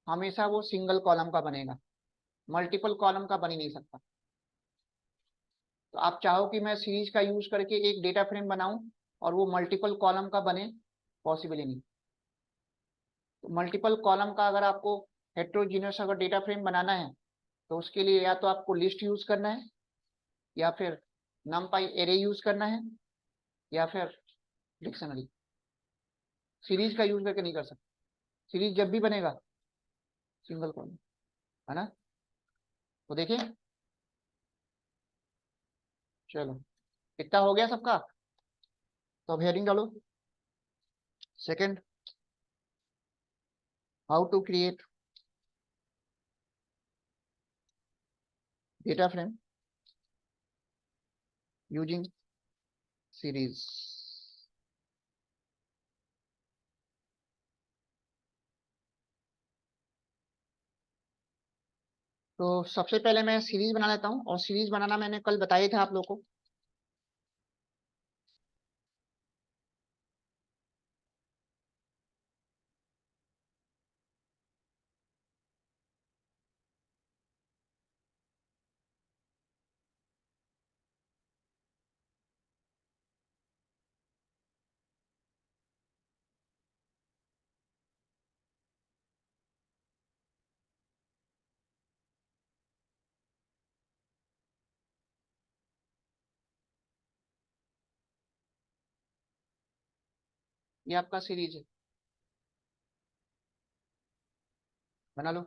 हमेशा वो सिंगल कॉलम का बनेगा, मल्टीपल कॉलम का बन ही नहीं सकता। तो आप चाहो कि मैं सीरीज का यूज करके एक डेटा फ्रेम बनाऊं और वो मल्टीपल कॉलम का बने, पॉसिबल ही नहीं। तो मल्टीपल कॉलम का अगर आपको हेट्रोजीनियस अगर डेटा फ्रेम बनाना है तो उसके लिए या तो आपको लिस्ट यूज करना है या फिर numpy एरे यूज करना है या फिर डिक्शनरी। सीरीज का यूज करके नहीं कर सकते, सीरीज जब भी बनेगा सिंगल कॉलम, है ना। तो देखिए, चलो इतना हो गया सबका। तो अब हेडिंग डालो, second, how to create data frame using series. तो सबसे पहले मैं सीरीज बना लेता हूँ और सीरीज बनाना मैंने कल बताए थे आप लोग को। ये आपका सीरीज है, बना लो।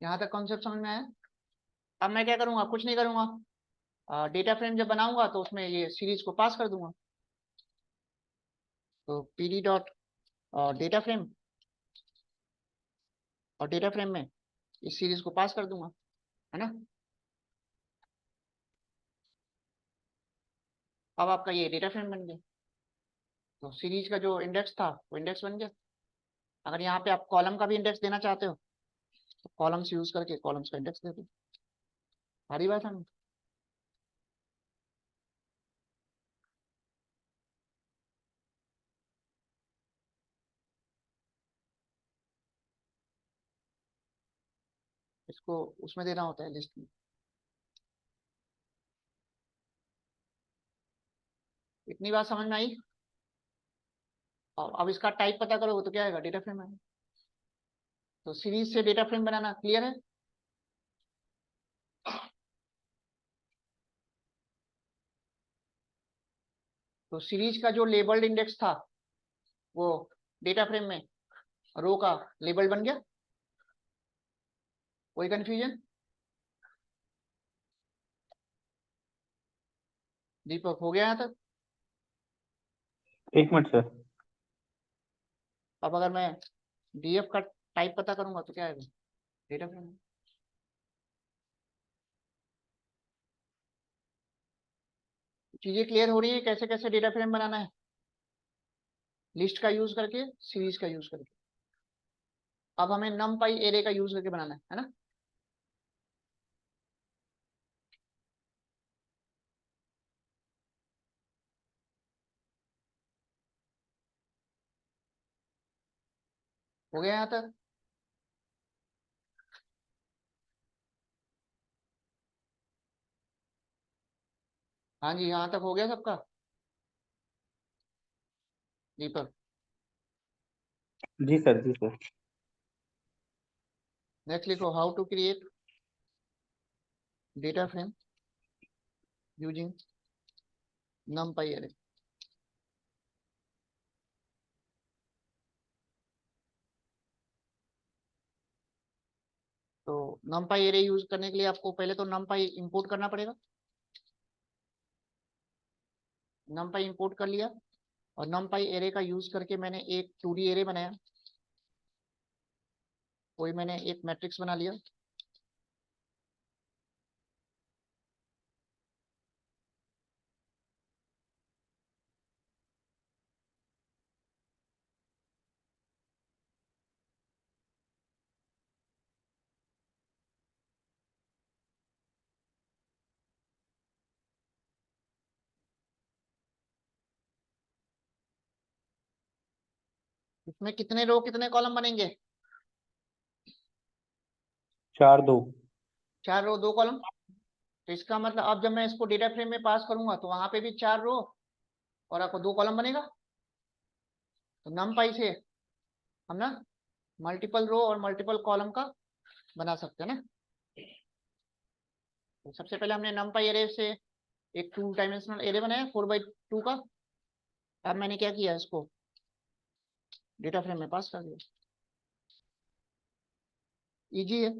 यहाँ तक कॉन्सेप्ट समझ में आया? अब मैं क्या करूंगा, कुछ नहीं करूंगा, डेटा फ्रेम जब बनाऊंगा तो उसमें ये सीरीज को पास कर दूंगा। तो pd डॉट डेटा फ्रेम, और डेटा फ्रेम में इस सीरीज को पास कर दूंगा, है ना। अब आपका ये डेटा फ्रेम बन गया। तो सीरीज का जो इंडेक्स था वो इंडेक्स बन गया। अगर यहाँ पे आप कॉलम का भी इंडेक्स देना चाहते हो तो कॉलम्स यूज करके कॉलम्स का इंडेक्स दे दो। सारी बात है ना। इसको उसमें देना होता है, लिस्ट में। इतनी बात समझ में आई? और अब इसका टाइप पता करोगे तो क्या आएगा, डेटा फ्रेम आएगा। तो सीरीज से डेटा फ्रेम बनाना क्लियर है? तो सीरीज का जो लेबल्ड इंडेक्स था वो डेटा फ्रेम में रो का लेबल बन गया। कोई कंफ्यूजन? दीपक हो गया यहाँ तक? एक मिनट सर। अब अगर मैं डीएफ का टाइप पता करूंगा तो क्या आएगा, डेटा फ्रेम। चीजें क्लियर हो रही है कैसे कैसे डेटा फ्रेम बनाना है, लिस्ट का यूज करके, सीरीज का यूज करके। अब हमें नमपाई एरे का यूज करके बनाना है ना। हो गया यहाँ तक? हाँ जी, यहाँ तक हो गया सबका? दीपक? जी सर, जी सर। नेक्स्ट लिखो, how to create data frame using numpy array। तो numpy array यूज करने के लिए आपको पहले तो numpy इंपोर्ट करना पड़ेगा। numpy इंपोर्ट कर लिया और numpy array का यूज करके मैंने एक 2D array बनाया। कोई मैंने एक मैट्रिक्स बना लिया। इसमें कितने रो कितने कॉलम बनेंगे? 4 2। 4 रो 2 कॉलम। तो इसका मतलब अब जब मैं इसको डेटा फ्रेम में पास करूंगा तो वहां पे भी 4 रो और आपको 2 कॉलम बनेगा। तो numpy से हम ना मल्टीपल रो और मल्टीपल कॉलम का बना सकते हैं ना। तो सबसे पहले हमने numpy एरे से एक 2 डायमेंशनल एरे बनाया 4x2 का। अब मैंने क्या किया, इसको डेटा फ्रेम में पास कर दिया। इजी है।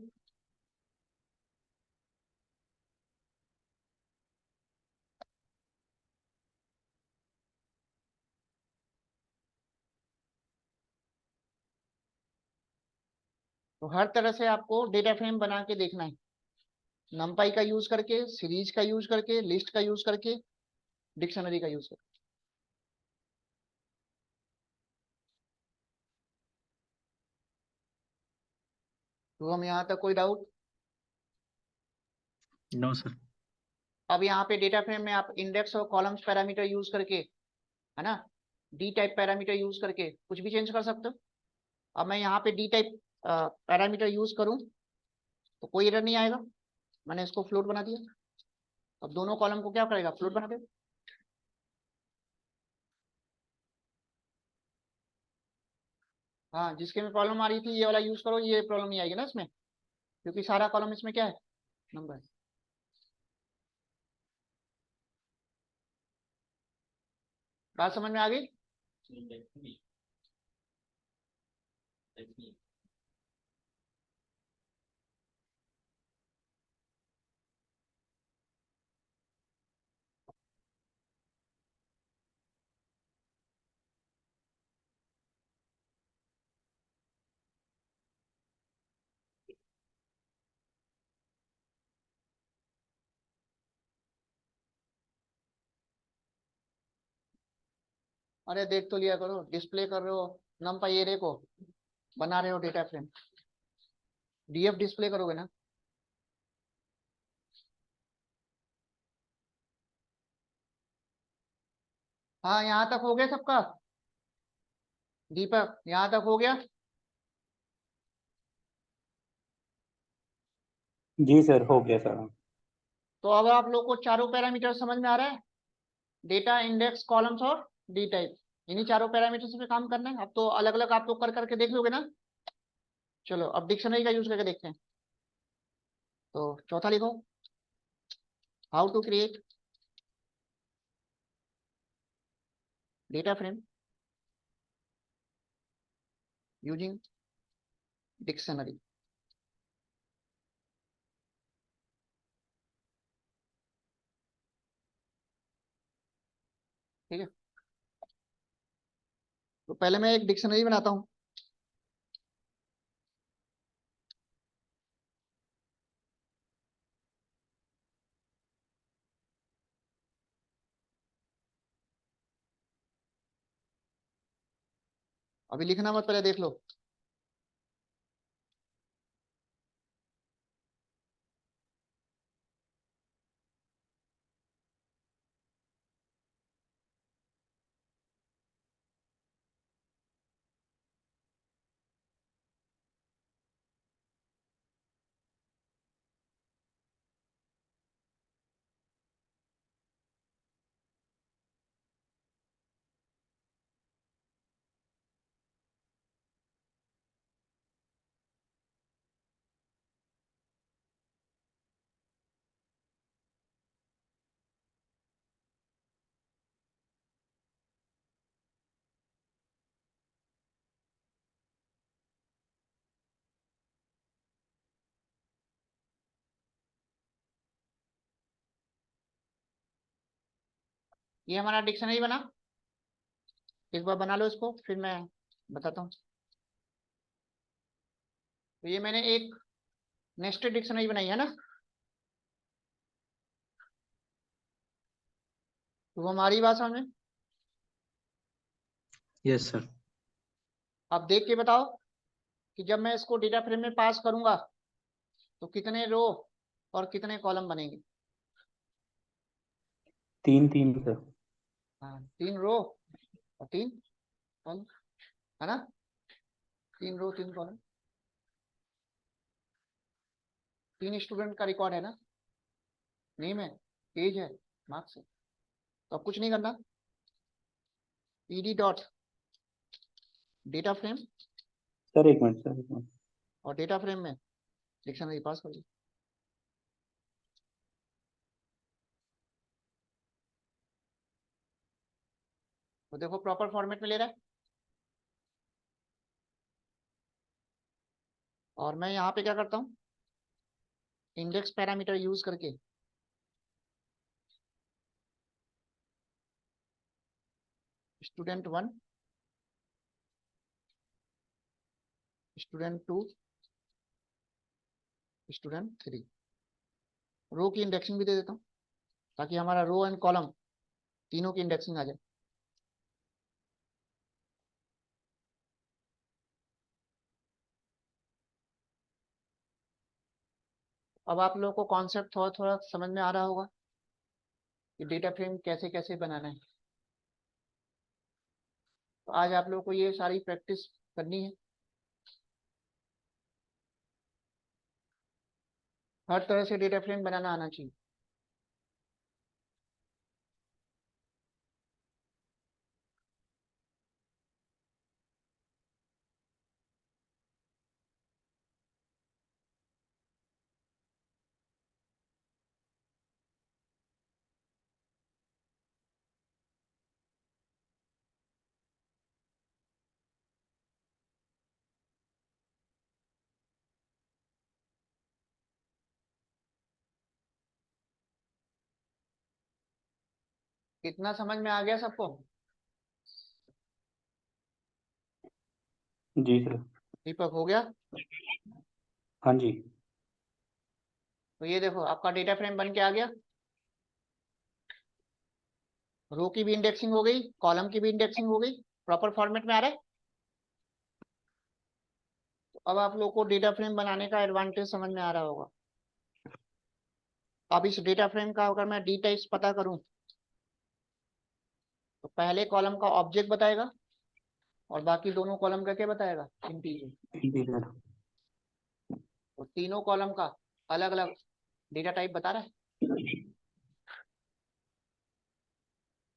तो हर तरह से आपको डेटा फ्रेम बना के देखना है, numpy का यूज करके, सीरीज का यूज करके, लिस्ट का यूज करके, डिक्शनरी का यूज करके। तो हम यहाँ तक कोई डाउट? No sir. अब यहाँ पे डेटा फ्रेम में आप इंडेक्स और कॉलम्स पैरामीटर यूज करके, है ना, डी टाइप पैरामीटर यूज करके कुछ भी चेंज कर सकते हो। अब मैं यहाँ पे डी टाइप पैरामीटर यूज करूँ तो कोई एरर नहीं आएगा, मैंने इसको फ्लोट बना दिया। अब दोनों कॉलम को क्या करेगा, फ्लोट बना देगा। हाँ, जिसके में प्रॉब्लम आ रही थी ये वाला यूज करो, ये प्रॉब्लम नहीं आएगी ना इसमें, क्योंकि सारा कॉलम इसमें क्या है, नंबर। बात समझ में आ गई। अरे देख तो लिया करो, डिस्प्ले कर रहे हो नमपाई एरे को, बना रहे हो डेटा फ्रेम, डीएफ डिस्प्ले करोगे ना। हाँ, यहाँ तक हो गया सबका, दीपक यहाँ तक हो गया। जी सर, हो गया सर। तो अब आप लोग को चारों पैरामीटर समझ में आ रहा है, डेटा, इंडेक्स, कॉलम्स और डी टाइप, इन्हीं चारों पैरामीटर्स पे काम करना है। अब तो अलग अलग आप लोग कर करके देख लोगे ना। चलो अब डिक्शनरी का यूज करके देखते हैं। तो चौथा लिखो, how to create data frame using dictionary. ठीक है, तो पहले मैं एक डिक्शनरी बनाता हूँ। अभी लिखना मत, पहले देख लो। ये हमारा डिक्शनरी बना, एक बार बना लो इसको, फिर मैं बताता हूँ। तो ये मैंने एक नेस्टेड डिक्शनरी बनाई है ना, तो वो हमारी बात समझ में। Yes, sir. अब देख के बताओ कि जब मैं इसको डेटा फ्रेम में पास करूंगा तो कितने रो और कितने कॉलम बनेंगे। 3 3 सर। हाँ, 3 रो और 3 कॉलम, है ना, 3 रो 3 कॉलम। 3 स्टूडेंट का रिकॉर्ड है ना, नेम है, एज है, मार्क्स है। तो अब कुछ नहीं करना, ED dot data frame, sir 1 minute sir, 1 minute. और डेटा फ्रेम में डिक्शनरी पास कर दी। तो देखो प्रॉपर फॉर्मेट में ले रहा है। और मैं यहाँ पे क्या करता हूँ, इंडेक्स पैरामीटर यूज करके स्टूडेंट 1, स्टूडेंट 2, स्टूडेंट 3, रो की इंडेक्सिंग भी दे देता हूँ, ताकि हमारा रो एंड कॉलम तीनों की इंडेक्सिंग आ जाए। अब आप लोगों को कॉन्सेप्ट थोड़ा थोड़ा समझ में आ रहा होगा कि डेटा फ्रेम कैसे कैसे बनाना है। तो आज आप लोगों को ये सारी प्रैक्टिस करनी है। हर तरह से डेटा फ्रेम बनाना आना चाहिए। कितना समझ में आ गया सबको? जी सर। दीपक हो गया? हाँ जी। तो ये देखो आपका डेटा फ्रेम बन के आ गया। रो की भी इंडेक्सिंग हो गई, कॉलम की भी इंडेक्सिंग हो गई, प्रॉपर फॉर्मेट में आ रहा है। तो अब आप लोग को डेटा फ्रेम बनाने का एडवांटेज समझ में आ रहा होगा। अब इस डेटा फ्रेम का अगर मैं डी टाइप्स पता करूं तो पहले कॉलम का ऑब्जेक्ट बताएगा और बाकी दोनों कॉलम का क्या बताएगा? इंटीजर। इंटीजर। तो तीनों कॉलम का अलग अलग डेटा टाइप बता रहा है।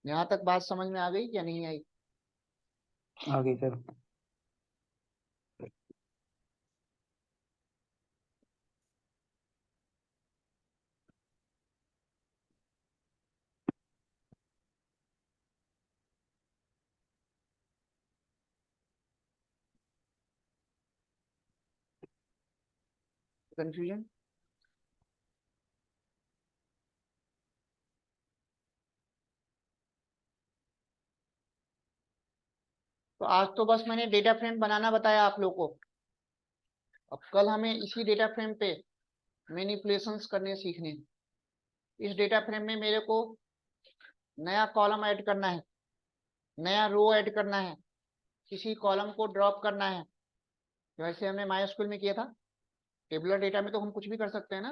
यहाँ तक बात समझ में आ गई या नहीं आई? आ गई सर। कंफ्यूजन? तो आज तो बस मैंने डेटा फ्रेम बनाना बताया आप लोग को। अब कल हमें इसी डेटा फ्रेम पे मैनिपुलेशंस करने सीखने हैं। इस डेटा फ्रेम में मेरे को नया कॉलम ऐड करना है, नया रो ऐड करना है, किसी कॉलम को ड्रॉप करना है, जैसे हमने माइस्क्यूएल में किया था। टेबुलर डेटा में तो हम कुछ भी कर सकते हैं ना।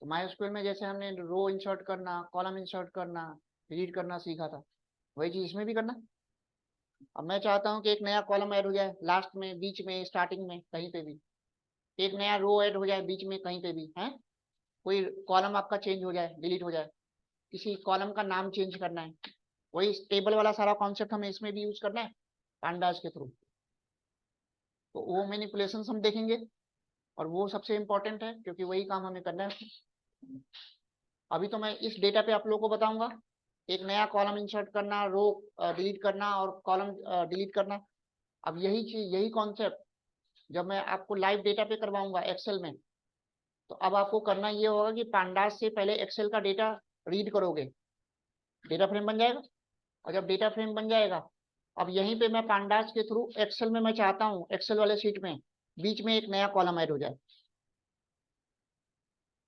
तो माइस्क्यूएल में जैसे हमने रो इंसर्ट करना, कॉलम इंसर्ट करना, डिलीट करना सीखा था, वही चीज इसमें भी करना। अब मैं चाहता हूँ कि एक नया कॉलम ऐड हो जाए, लास्ट में, बीच में, स्टार्टिंग में, कहीं पे भी। एक नया रो ऐड हो जाए बीच में, कहीं पे भी है। कोई कॉलम आपका चेंज हो जाए, डिलीट हो जाए, किसी कॉलम का नाम चेंज करना है, वही टेबल वाला सारा कॉन्सेप्ट हमें इसमें भी यूज करना है पांडास के थ्रू। तो वो मैनिपुलेशंस हम देखेंगे और वो सबसे इम्पोर्टेंट है क्योंकि वही काम हमें करना है। अभी तो मैं इस डेटा पे आप लोगों को बताऊंगा एक नया कॉलम इंसर्ट करना, रो डिलीट करना और कॉलम डिलीट करना। अब यही चीज, यही कॉन्सेप्ट जब मैं आपको लाइव डेटा पे करवाऊंगा एक्सेल में, तो अब आपको करना ये होगा कि पांडास से पहले एक्सेल का डेटा रीड करोगे, डेटा फ्रेम बन जाएगा। और जब डेटा फ्रेम बन जाएगा, अब यहीं पे मैं पांडास के थ्रू एक्सेल में मैं चाहता हूँ एक्सेल वाले शीट में बीच में एक नया कॉलम ऐड हो जाए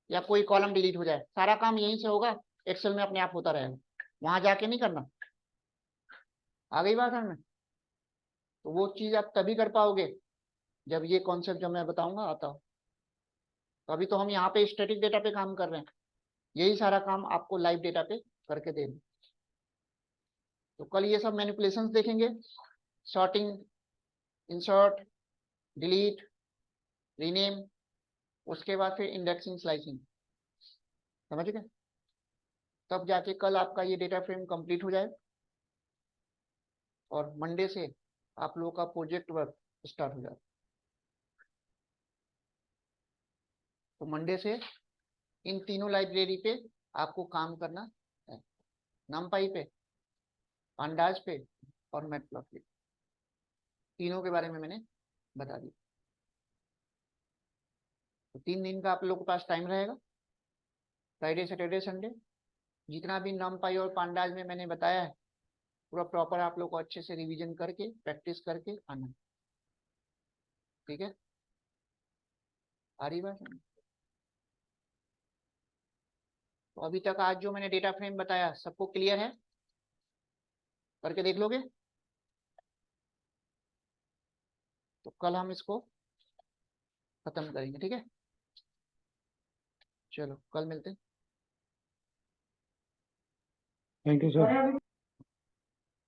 या कोई कॉलम डिलीट हो जाए, सारा काम यहीं से होगा, एक्सेल में अपने आप होता रहेगा, वहां जाके नहीं करना। आ गई बात समझ में? तो वो चीज आप तभी कर पाओगे जब ये कॉन्सेप्ट जो मैं बताऊंगा आता हो। तो अभी तो हम यहाँ पे स्टैटिक डेटा पे काम कर रहे हैं, यही सारा काम आपको लाइव डेटा पे करके देना। तो कल ये सब मैनिपुलेशंस देखेंगे, सॉर्टिंग, इंसर्ट, डिलीट, रीनेम, उसके बाद फिर इंडेक्सिंग, स्लाइसिंग। समझ गए? तब जाके कल आपका ये डेटा फ्रेम कंप्लीट हो जाए और मंडे से आप लोगों का प्रोजेक्ट वर्क स्टार्ट हो जाए। तो मंडे से इन तीनों लाइब्रेरी पे आपको काम करना है, नमपाई पे, पांडास पे और मैटप्लॉटलिब, तीनों के बारे में मैंने बता दिया। तो 3 दिन का आप लोगों के पास टाइम रहेगा, फ्राइडे, सैटरडे, संडे। जितना भी नमपाई और पांडास में मैंने बताया है पूरा प्रॉपर आप लोग को अच्छे से रिवीजन करके प्रैक्टिस करके आना। ठीक है? आ रही बात? तो अभी तक आज जो मैंने डेटा फ्रेम बताया सबको क्लियर है? करके देख लोगे? तो कल हम इसको खत्म करेंगे। ठीक है? चलो कल मिलते हैं। Thank you sir.